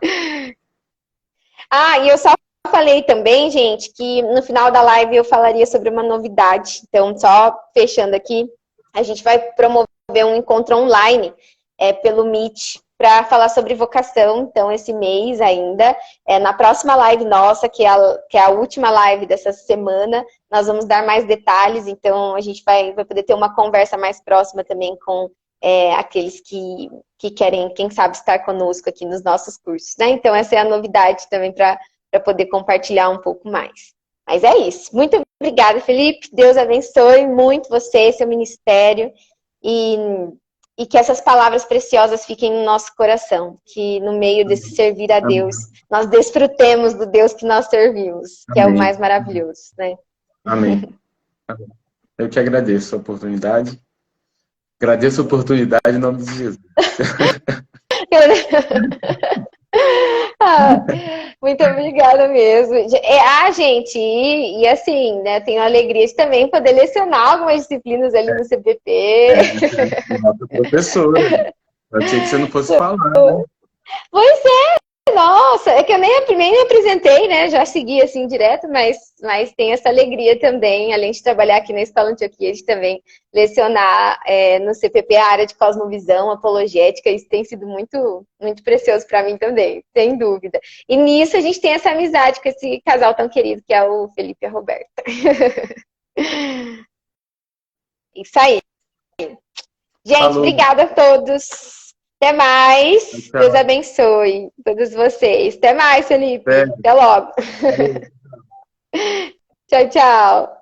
E eu só falei também, gente, que no final da live eu falaria sobre uma novidade. Então, só fechando aqui, a gente vai promover um encontro online pelo Meet para falar sobre vocação. Então, esse mês ainda, na próxima live nossa, que é a última live dessa semana, nós vamos dar mais detalhes. Então, a gente vai poder ter uma conversa mais próxima também com aqueles que querem, quem sabe, estar conosco aqui nos nossos cursos, né? Então, essa é a novidade também para poder compartilhar um pouco mais. Mas é isso. Muito obrigada, Felipe. Deus abençoe muito você, seu ministério, e que essas palavras preciosas fiquem no nosso coração, que no meio desse servir a Deus, nós desfrutemos do Deus que nós servimos, que é o mais maravilhoso, né? Amém. Eu que agradeço a oportunidade. Agradeço a oportunidade em nome de Jesus. Muito obrigada mesmo. Gente, e assim, né, tenho a alegria de também poder lecionar algumas disciplinas ali no CPP. Nossa professora. Eu achei que você não fosse falar, né? Pois nossa, é que eu nem me apresentei, né? Já segui assim direto, mas tem essa alegria também, além de trabalhar aqui na Escola Antioquia, de também lecionar no CPP a área de cosmovisão, apologética. Isso tem sido muito, muito precioso para mim também, sem dúvida. E nisso a gente tem essa amizade com esse casal tão querido que é o Felipe e a Roberta. Isso aí. Gente, Falou. Obrigada a todos. Até mais. Tchau. Deus abençoe todos vocês. Até mais, Felipe. Até logo. Tchau, tchau.